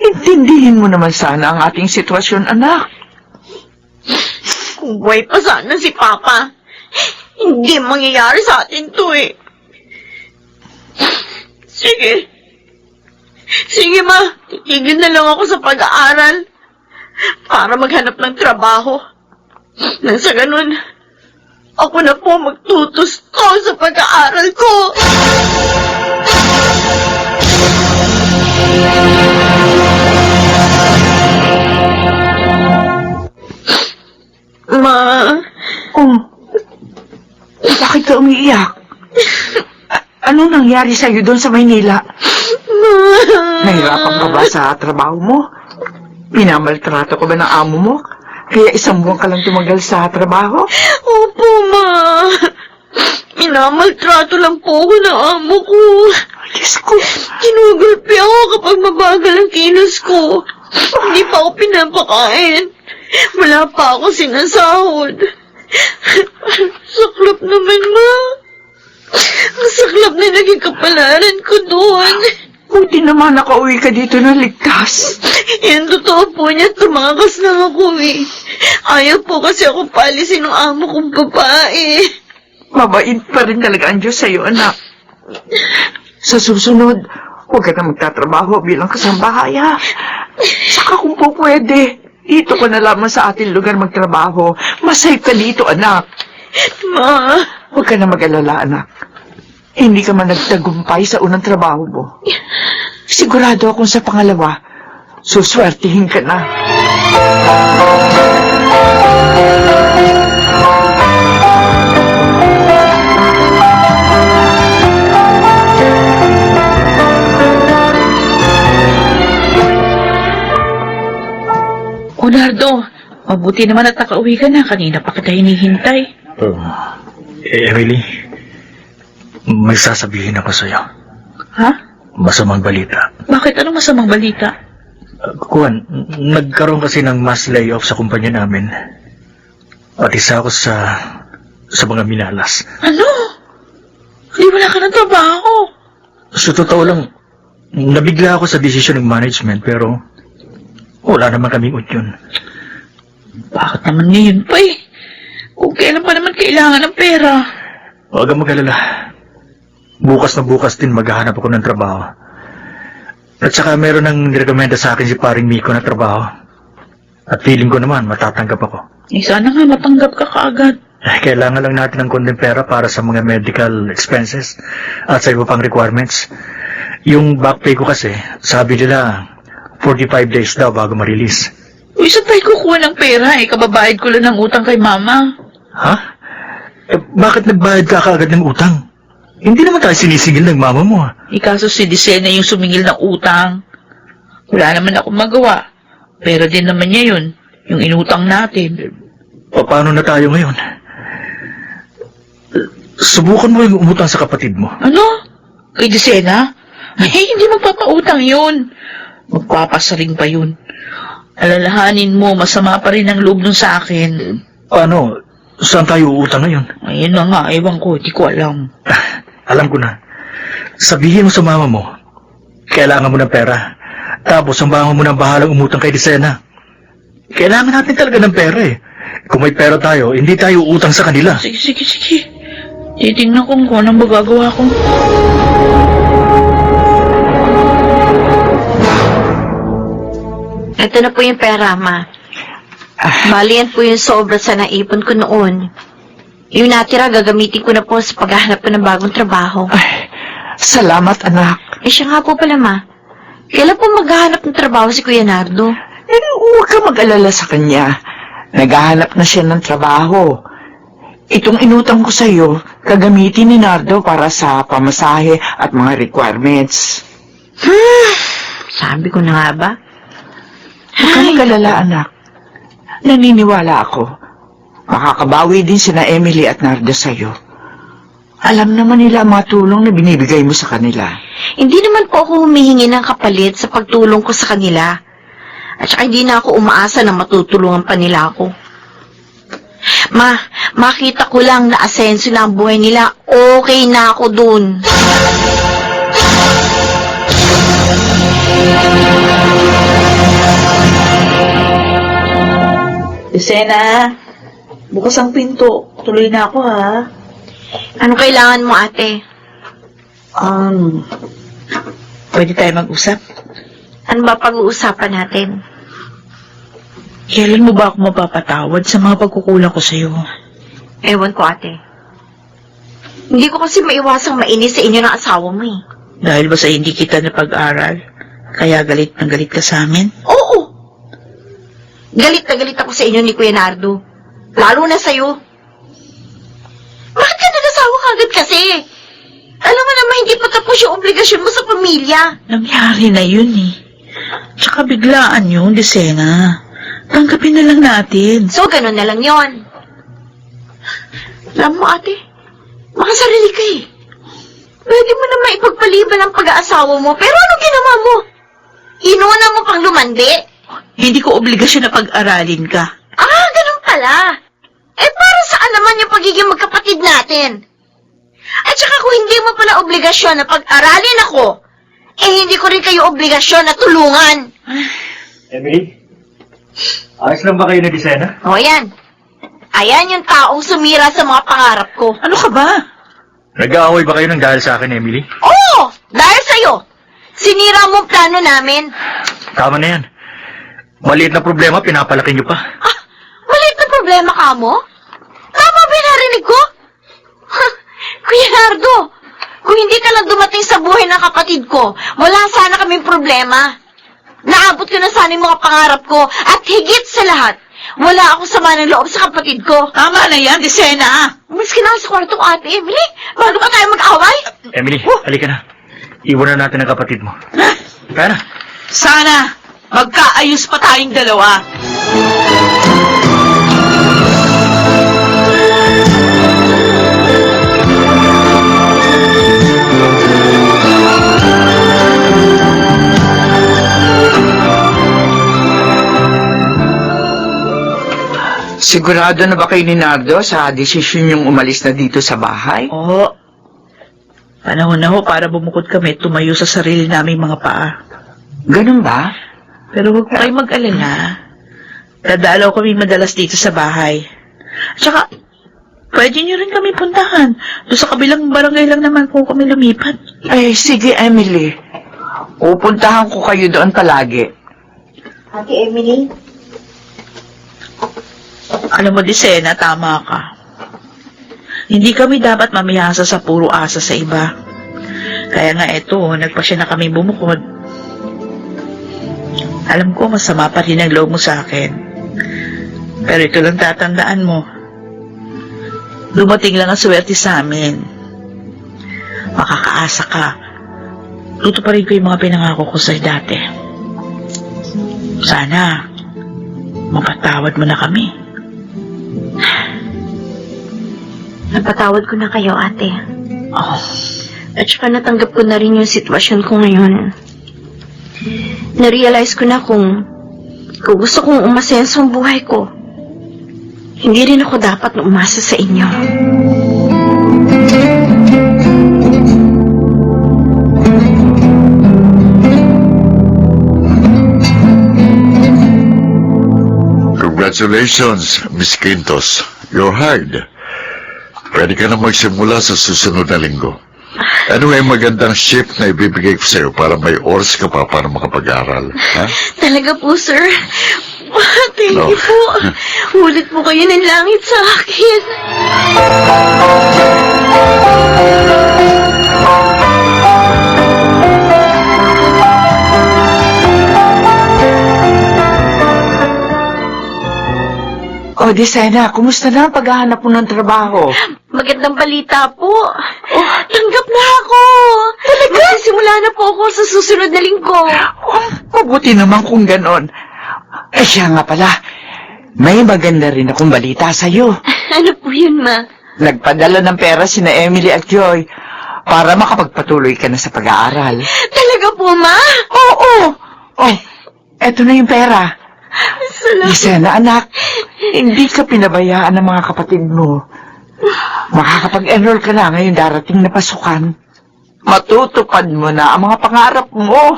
Intindihin mo naman sana ang ating sitwasyon, anak. Kung buhay pa sana si Papa, hindi mangyayari sa atin to eh. Sige. Sige, Ma. Titigil na lang ako sa pag-aaral para maghanap ng trabaho. Nang sa ganun, ako na po magtutusto sa pag-aaral ko. Ma. Oh, bakit ka umiiyak? Anong nangyari sa'yo doon sa Maynila? Nahirapan ka ba sa trabaho mo? Minamaltrato ka ba ng amo mo? Kaya 1 buwan ka lang tumagal sa trabaho? Opo, Ma. Minamaltrato lang po ako ng amo ko. Diyos ko. Kinugulpi ako kapag mabagal ang kilos ko. Hindi pa ako pinapakain. Wala pa ako sinasahod. Saklap naman, Ma. Ang saklap na naging kapalaran ko doon. Buti naman nakauwi ka dito na ligtas. Yan, totoo po niya. Tumakas lang ako eh. Ayaw po kasi ako palisin ng amo kong babae. Mabait pa rin talaga ang Diyos sa'yo, anak. Sa susunod, huwag ka na magtatrabaho bilang kasambahay, ha? Saka kung po pwede, dito ka na lamang sa ating lugar magtrabaho. Mas safe ka dito, anak. Ma. Huwag ka na mag-alala, anak. Hindi ka man nagtagumpay sa unang trabaho mo. Sigurado akong sa pangalawa, suswertihin ka na. Leonardo, Mabuti naman at nakauwi ka na. Kanina pa kita hinihintay. Emily, may sasabihin ako sa'yo. Ha? Masamang balita. Bakit? Anong masamang balita? Kuwan, nagkaroon kasi ng mass layoff sa kumpanya namin. At isa ako sa mga minalas. Ano? Hindi wala ka ng trabaho. Sa totoo lang, nabigla ako sa desisyon ng management pero wala naman kaming yun. Bakit naman ngayon pa eh? Kung kailan pa naman kailangan ng pera. Huwag kang mag-alala. Bukas na bukas din maghahanap ako ng trabaho. At saka meron nang nirekomenda sa akin si paring Miko na trabaho. At feeling ko naman matatanggap ako. Eh sana nga matanggap ka kaagad. Kailangan lang natin ng konting pera para sa mga medical expenses at sa iba pang requirements. Yung back pay ko kasi, sabi nila 45 days daw bago ma-release. Uy, saan tayo kukuha ng pera eh? Kababayad ko lang ng utang kay mama. Ha? Bakit nagbayad ka kaagad ng utang? Hindi naman tayo sinisingil ng mama mo. Ikaso si Disena yung sumingil ng utang. Wala naman akong magawa. Pera din naman niya yun. Yung inutang natin. Paano na tayo ngayon? Subukan mo yung umutang sa kapatid mo. Ano? Kay Disena? Ay, hindi magpapautang yun. Magpapasaring pa yun. Alalahanin mo, masama pa rin ang loob nun sa akin. Paano? Saan tayo uutang ngayon? Ayun na nga, ewan ko, di ko alam. Alam ko na. Sabihin mo sa mama mo, kailangan mo ng pera. Tapos ang mama mo nang bahalang umutang kay Disena. Kailangan natin talaga ng pera eh. Kung may pera tayo, hindi tayo uutang sa kanila. Sige. Titingnan ko kung anong magagawa ko. Ito na po yung pera, Ma. Bali yan po yung sobra sa naipon ko noon. Yung natira, gagamitin ko na po sa paghahanap ko ng bagong trabaho. Ay, salamat, anak. Eh siya nga po pala, Ma. Kailan po maghahanap ng trabaho si Kuya Nardo? Huwag ka mag-alala sa kanya. Naghahanap na siya ng trabaho. Itong inutang ko sa'yo, gagamitin ni Nardo para sa pamasahe at mga requirements. Sabi ko na nga ba? Huwag ka mag-alala, anak. Naniniwala ako. Makakabawi din sina Emily at Nardo sa'yo. Alam naman nila ang mga tulong na binibigay mo sa kanila. Hindi naman po ako humihingi ng kapalit sa pagtulong ko sa kanila. At saka hindi na ako umaasa na matutulungan pa nila ako. Ma, makita ko lang na asenso na ang buhay nila, okay na ako dun. Disena, bukas ang pinto. Tuloy na ako, ha? Anong kailangan mo, ate? Pwede tayo mag-usap? Ano ba pag-uusapan natin? Kailan mo ba ako mapapatawad sa mga pagkukulang ko sa'yo? Ewan ko, ate. Hindi ko kasi maiwasang mainis sa inyo ng asawa mo, eh. Dahil ba sa hindi kita na pag-aral, kaya galit na galit ka sa amin? Oo! Galit na galit ako sa inyo ni Kuya Nardo. Lalo na sa'yo. Bakit ka nag-asawa kagad kasi? Alam mo naman, hindi pa tapos yung obligasyon mo sa pamilya. Nangyari na yun, eh. Tsaka biglaan yun, Disena. Tanggapin na lang natin. So, ganun na lang yon. Alam mo, ate, makasarili ka eh. Pwede mo naman ipagpaliban ang pag-aasawa mo, pero ano ginawa mo? Inuna mo pang lumandi? Hindi ko obligasyon na pag-aralin ka. Ah, ganun pala. Eh, para saan naman yung pagiging magkapatid natin? At saka kung hindi mo pala obligasyon na pag-aralin ako, eh hindi ko rin kayo obligasyon na tulungan. Emily? Ayos lang ba kayo na Disena? O yan. Ayan yung taong sumira sa mga pangarap ko. Ano ka ba? Nag-aaway ba kayo ng dahil sa akin, Emily? Oo! Dahil sa'yo. Sinira mo ang plano namin. Tama na yan. Maliit na problema, pinapalaki niyo pa. Ah, maliit na problema ka mo? Tama ba yung narinig ko? Kuya Nardo, kung hindi ka lang dumating sa buhay ng kapatid ko, wala sana kaming problema. Naabot ko na sana yung mga pangarap ko at higit sa lahat, wala akong sama ng loob sa kapatid ko. Tama na yan, Disena. Umalis ka na sa kwarto ko, ate Emily, bago pa tayo mag-away. Emily, halika na. Iwanan natin ang kapatid mo. Kaya na. Sana magkaayos pa tayong dalawa. Sigurado na ba kayo ni Nardo sa desisyon yung umalis na dito sa bahay? Oo. Panahon na ho para bumukod kami at tumayo sa sarili naming mga paa. Ganun ba? Pero huwag po kayo mag-alala. Dadalaw kami madalas dito sa bahay. Tsaka, pwede nyo rin kami puntahan. Doon sa kabilang barangay lang naman po kami lumipat. Ay, sige, Emily. Pupuntahan ko kayo doon palagi. Ate Emily? Alam mo, Disena, tama ka. Hindi kami dapat mamihasa sa puro asa sa iba. Kaya nga eto, nagpasya na kami bumukod. Alam ko, masama pa rin ang loob mo sa akin. Pero ito lang tatandaan mo. Dumating lang ang swerte sa amin. Makakaasa ka. Tutuparin ko yung mga pinangako ko sa'yo dati. Sana, mapatawad mo na kami. Napatawad ko na kayo, ate. Oh, At saka natanggap ko na rin yung sitwasyon ko ngayon. Na-realize ko na kung gusto kong umasenso ang buhay ko, hindi rin ako dapat na umasa sa inyo. Congratulations, Miss Quintos. You're hired. Pwede ka na magsimula sa susunod na linggo. Ano yung magandang shift na ibibigay ko sa'yo para may oras ka pa para makapag-aral? Ha? Talaga po, sir. Thank No. you po. Ulit po kayo ng langit sa akin. O, Disena, kumusta na ang paghahanap mo ng trabaho? Magandang balita po. Tanggap na ako. Talaga? Magsisimula na po ako sa susunod na linggo. Oh, mabuti naman kung ganon. Eh, siya nga pala, may maganda rin akong balita sa'yo. Ano po yun, ma? Nagpadala ng pera sina Emily at Joy para makapagpatuloy ka na sa pag-aaral. Talaga po, ma? Oo! Oh, eto na yung pera. Salamat. Disena, anak, hindi ka pinabayaan ng mga kapatid mo. Makakapag-enroll ka na ngayong darating na pasukan. Matutupad mo na ang mga pangarap mo.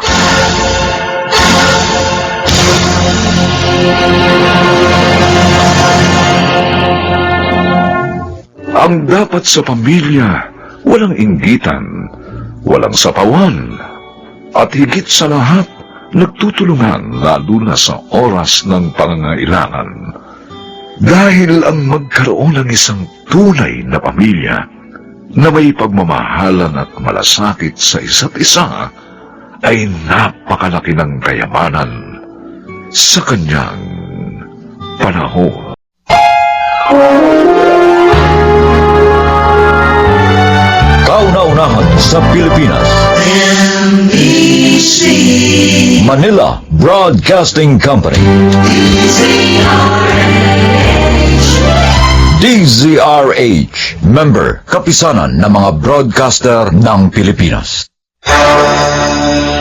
Ang dapat sa pamilya, walang inggitan, walang sapawan, at higit sa lahat, nagtutulungan lalo na sa oras ng pangangailangan. Dahil ang magkaroon ng isang tunay na pamilya na may pagmamahalan at malasakit sa isa't isa ay napakalaki ng kayamanan sa kanyang panahon. Kauna-unahan sa Pilipinas. Manila Broadcasting Company. DZRH, member, kapisanan ng mga broadcaster ng Pilipinas. Eh,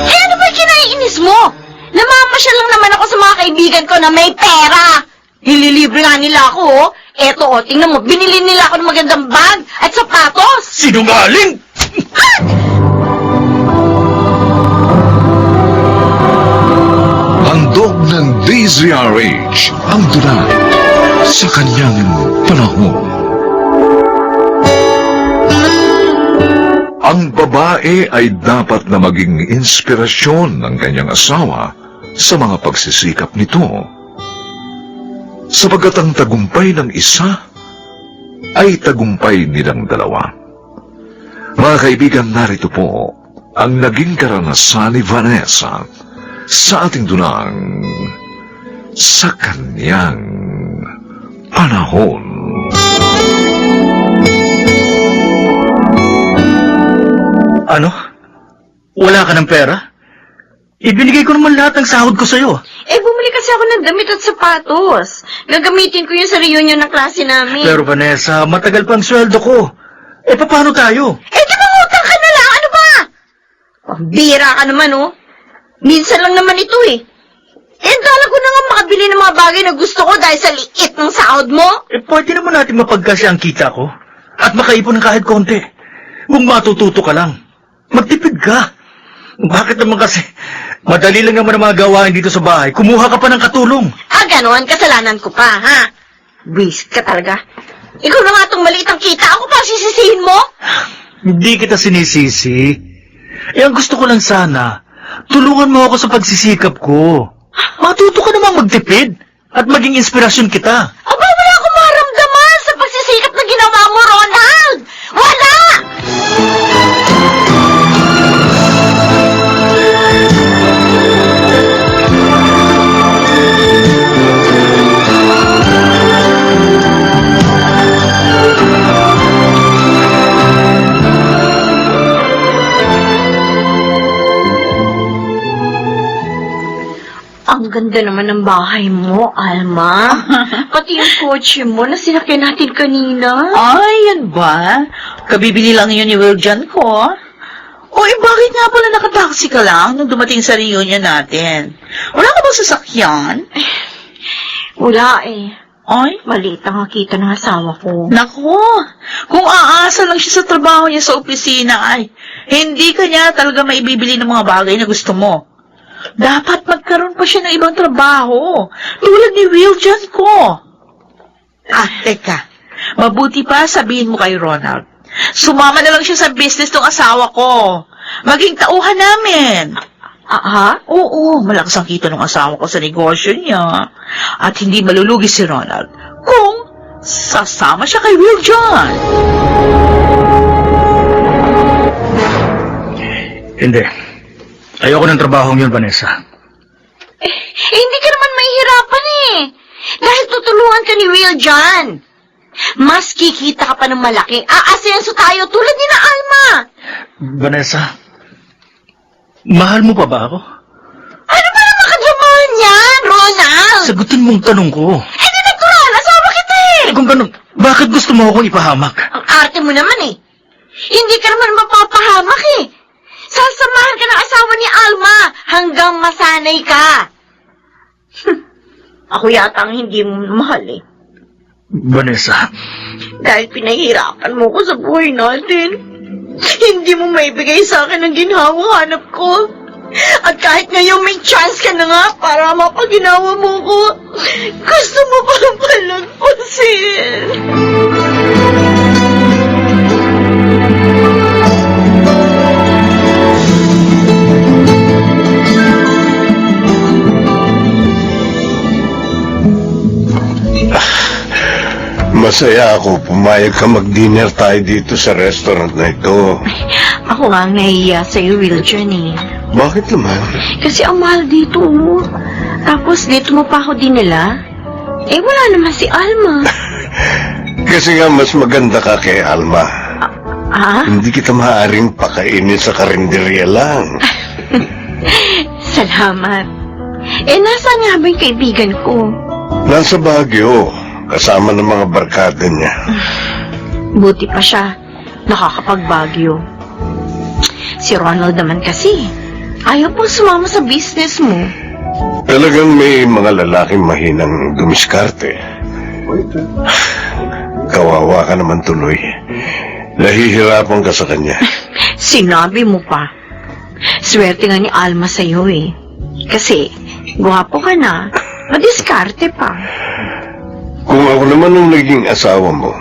ano ba kinaiinis mo? Namamasyal lang naman ako sa mga kaibigan ko na may pera. Ililibre nga nila ako, oh. Eto, oh, tingnan mo, binili nila ako ng magandang bag at sapatos. Sinungaling! Handog ng DZRH ang dula sa kanyang panahon. Ang babae ay dapat na maging inspirasyon ng kanyang asawa sa mga pagsisikap nito. Sapagat ang tagumpay ng isa ay tagumpay nilang dalawa. Mga kaibigan, narito po ang naging karanasan ni Vanessa sa ating dunang sa kanyang panahon. Ano? Wala ka ng pera? Ibinigay ko naman lahat ng sahod ko sa'yo. Eh, bumili kasi ako ng damit at sapatos. Gagamitin ko yun sa reunion ng klase namin. Pero Vanessa, matagal pang sweldo ko. Eh, paano tayo? Eh, di mangutang ka na lang, ano ba? Pambira ka naman, oh. Minsan lang naman ito, eh. Eh, dala ko na nga makabili ng mga bagay na gusto ko dahil sa liit ng sahod mo? Pwede naman natin mapagkasya ang kita ko at makaipon ng kahit konti. Kung matututo ka lang, magtipid ka. Bakit naman kasi? Madali lang naman ang mga gawain dito sa bahay. Kumuha ka pa ng katulong. Ganon, kasalanan ko pa, ha? Wish ka talaga. Ikaw na nga itong maliit ang kita. Ako pa sisisihin mo? Hindi kita sinisisi. Ang gusto ko lang sana, tulungan mo ako sa pagsisikap ko. Matuto ka namang magtipid at maging inspirasyon kita. Aba, wala akong maramdaman sa pagsisikap na ginawa mo, Ronald! Wala! Ang ganda naman ng bahay mo, Alma. Pati yung kotse mo na sinakyan natin kanina. Ay, yan ba? Kabibili lang yun ni Will dyan ko. O, bakit nga pala nakataksi ka lang nung dumating sa reunion natin? Wala ka bang sasakyan? Wala eh. Ay, Maliit ang nakita ng asawa ko. nako. Kung aasa lang siya sa trabaho niya sa opisina, ay, hindi ka niya talaga maibibili ng mga bagay na gusto mo. Dapat magkaroon pa siya ng ibang trabaho. Tulad ni Will dyan ko. Teka. Mabuti pa sabihin mo kay Ronald. Sumama na lang siya sa business ng asawa ko. Maging tauhan namin. Ha? Oo, malakas ang kita ng asawa ko sa negosyo niya. At hindi malulugi si Ronald kung sasama siya kay Will dyan. Hindi. Ayoko ng trabahong yun, Vanessa. Hindi ka naman mahihirapan eh. Dahil tutulungan ka ni Will dyan. Mas kikita ka pa ng malaki. Aasenso tayo tulad ni na Alma. Vanessa, mahal mo pa ba ako? Ano ba naman kadyaman yan, Ronald? Sagutin mong tanong ko. Di natural. Asawa kita eh. Kung ganun, bakit gusto mo akong ipahamak? Ang arte mo naman eh. Hindi ka naman mapapahamak eh. Sasamahan ka ng asawa ni Alma hanggang masanay ka. Ako yata ang hindi mo mahal eh. Vanessa, Dahil pinahirapan mo ko sa buhay natin. Hindi mo maibigay sa akin ang ginhawa-hanap ko. At kahit ngayon may chance ka na nga para mapaginawa mo ko, gusto mo pang palagpasin. Masaya ako. Pumayag ka mag-dinner tayo dito sa restaurant na ito. Ako nga ang nahiya sa'yo, Will, dyan eh. Bakit naman? Kasi ang mahal dito, oh. Tapos dito mo pa ako dinala. Eh, wala naman si Alma. Kasi nga mas maganda ka kay Alma. Ha? Hindi kita maaaring pakainin sa karinderya lang. Salamat. Eh, nasaan nga ba yung kaibigan ko? Nasa Baguio, kasama ng mga barkada niya. Buti pa siya. Nakakapagbagyo. Si Ronald naman kasi. Ayaw pong sumama sa business mo. Talagang may mga lalaking mahinang dumiskarte. Kawawa ka naman tuloy. Nahihirapan ka sa kanya. Sinabi mo pa. Swerte nga ni Alma sa'yo eh. Kasi, gwapo ka na. Madiskarte pa. Kung ako naman ang naging asawa mo,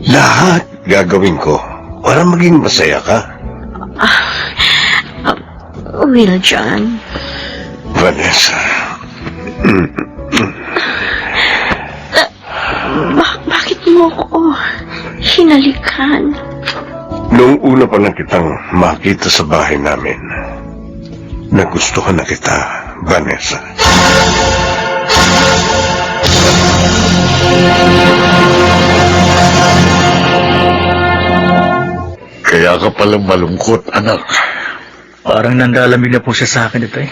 lahat gagawin ko para maging masaya ka. Will, John. Vanessa. Bakit mo ako hinalikan? Noong una pa lang kitang makita sa bahay namin, nagustuhan na kita, Vanessa. Kaya ka palang malungkot, anak. parang nandalamig na po siya sa akin ito eh.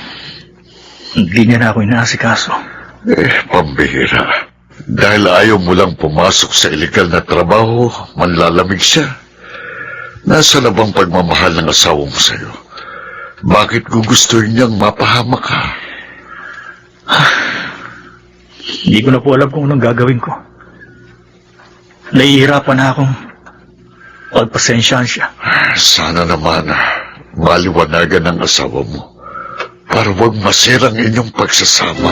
Hindi niya na ako inaasikaso. Pambihira. Dahil ayaw mo lang pumasok sa iligal na trabaho, manlalamig siya. Nasa na bang pagmamahal ng asawa mo sa'yo? Bakit gugustuhin niyang mapahamak ka? Hindi ko na po alam kung anong gagawin ko. Nahihirapan na akong pagpasensyahan siya. Sana naman maliwanagan ng asawa mo para wag masirang inyong pagsasama.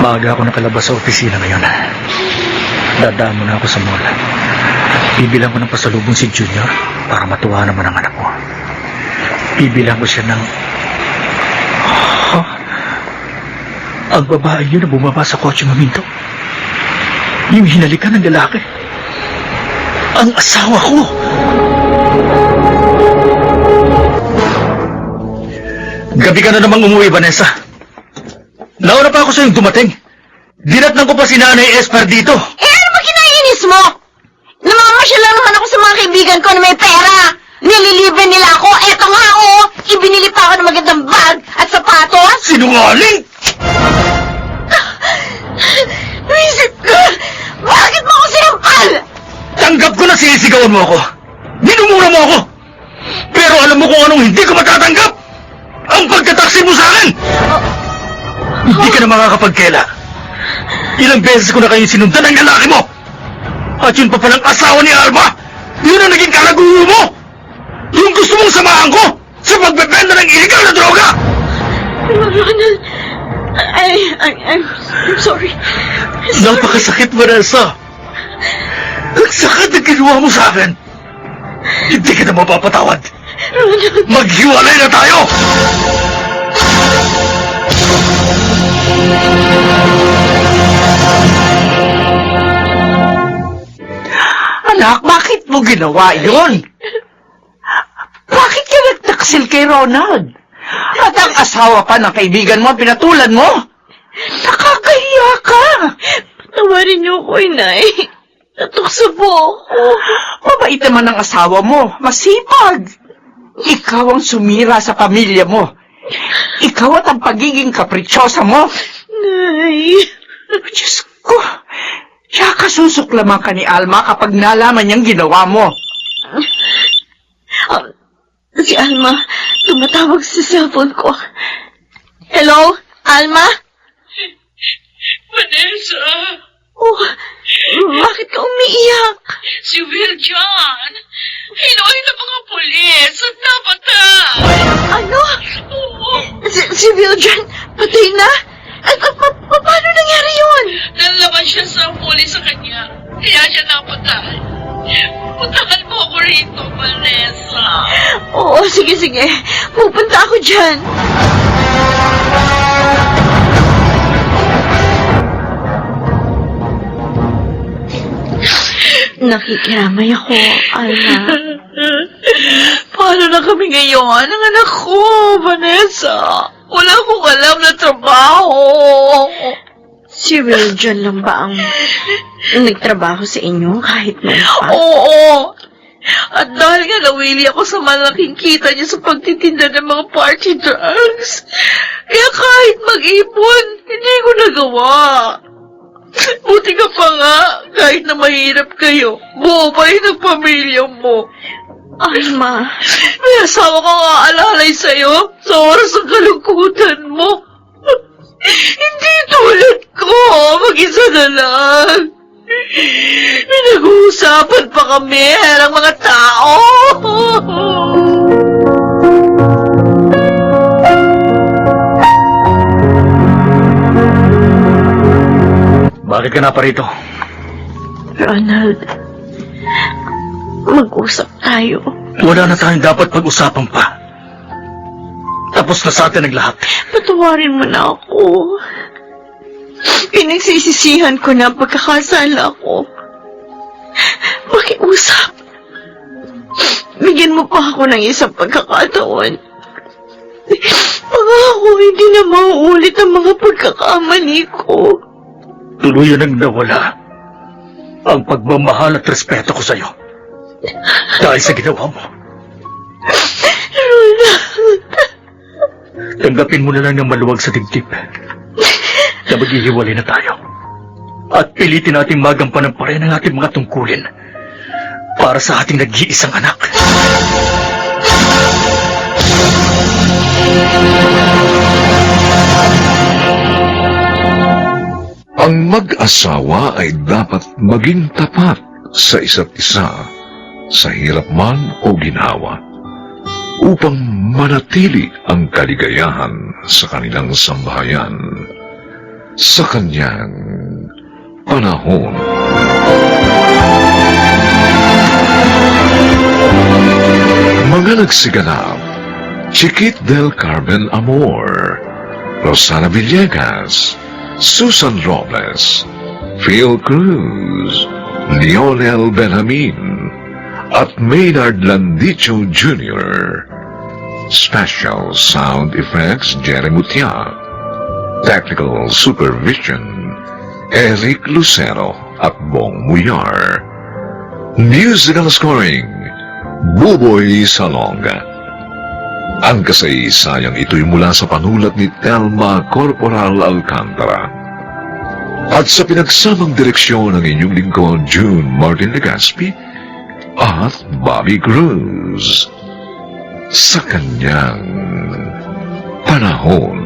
Maaga ako nakalabas sa opisina ngayon. Dadaan muna ako sa mall. Bibilang ko ng pasalubong si Junior para matuwa naman ang anak ko. Bibilang ko siya ng... Ang babae yun na bumaba sa kotse maminto. Yung hinalikan ng lalaki. Ang asawa ko! Gabi ka na namang umuwi, Vanessa. Nauna pa ako sa yung dumating. Dinatnan ko pa si Nanay Esper dito. Ano ba kinainis mo? Namamasyal lang naman ako sa mga kaibigan ko na may pera. Nililibre nila ako. Eto nga ibinili pa ako ng magandang bag at sapatos. Sinungaling! Visit ka! Bakit mo ako sinampal? Tanggap ko na sinisigawan mo ako. Minumura mo ako. Pero alam mo kung anong hindi ko matatanggap? Ang pagkataksi mo sa akin! Hindi ka na makakapagkela. Ilang beses ko na kayong sinundan ng lalaki mo. At yun pa palang asawa ni Alma. Yun ang naging kalaguho mo. Yung gusto mong samahan ko sa pagbebenta ng illegal na droga. Ronald, I'm sorry. Napakasakit, Vanessa. Ang sakit na ginawa mo sa akin. Hindi ka na mapapatawad. Ronald, Maghiwalay na tayo! Anak, bakit mo ginawa yun? Bakit ka nagtaksil kay Ronald? At ang asawa pa ng kaibigan mo, pinatulan mo? Nakakahiya ka! tawarin niyo ko, Inay. Natukso po ako. Mabait naman ang asawa mo, masipag. Ikaw ang sumira sa pamilya mo. Ikaw at ang pagiging kapritsosa mo. Nay. Diyos ko, tsaka susuklaman ka ni Alma kapag nalaman niyang ginawa mo. Si Alma, tumatawag sa cellphone ko. Hello, Alma? Vanessa! Oh, bakit ka umiiyak? Si Will John! Hinuhay ng mga pulis at napatay! Ano? Oo! Si Viljan, patay na? Paano nangyari yun? Nalaban siya sa pulis sa kanya. Kaya siya napatay. Puntahan mo ako rito, Vanessa. Oo, sige. Pupunta ako dyan. Nakikiramay ako, Alma. Paano na kami ngayon? Ang anak ko, Vanessa. Wala akong alam na trabaho. Si Viljan lang ba ang nagtrabaho sa inyo kahit noon pa? Oo. At dahil nga nawili ako sa malaking kita niya sa pagtitinda ng mga party drugs, kaya kahit mag-ipon, hindi ko nagawa. Buti ka pa nga, kahit na mahirap kayo, buo pa rin ang pamilya mo. Alma, May asawa ka nga alalay sa'yo sa oras ng kalungkutan mo. Hindi tulad ko, mag-isa na lang. Pinag-uusapan pa kami ng mga tao. Bakit ka na pa rito? Ronald, mag-usap tayo. Wala na tayong dapat pag-usapan pa. Tapos na sa atin ang lahat. Patawarin mo na ako. Pinagsisisihan ko na ang pagkakasala ko. Makiusap. Bigyan mo pa ako ng isang pagkakataon. Pangako, hindi na mauulit ang mga pagkakamali ko. Tuluyan ang nawala ang pagmamahal at respeto ko sa'yo. Dahil sa ginawa mo. Tanggapin mo na lang ng maluwag sa dibdib na maghihiwalay na tayo. At pilitin natin magampanan pa rin ang ating mga tungkulin para sa ating nag-iisang anak. Ang mag-asawa ay dapat maging tapat sa isa't isa, sa hirap man o ginawa, upang manatili ang kaligayahan sa kanilang sambahayan sa kanyang panahon. Mga nagsiganap: Chiquit del Carmen Amor, Rosana Villegas, Susan Robles, Phil Cruz, Lionel Benjamin, at Maynard Landicho Jr. Special Sound Effects Jerry Mutia. Technical Supervision Eric Lucero at Bong Muyar. Musical Scoring Buboy Salonga. Ang kasaysayang ito'y mula sa panulat ni Telma Corporal Alcantara at sa pinagsamang direksyon ng inyong lingkod June Martin Legaspi at Bobby Cruz sa kanyang panahon.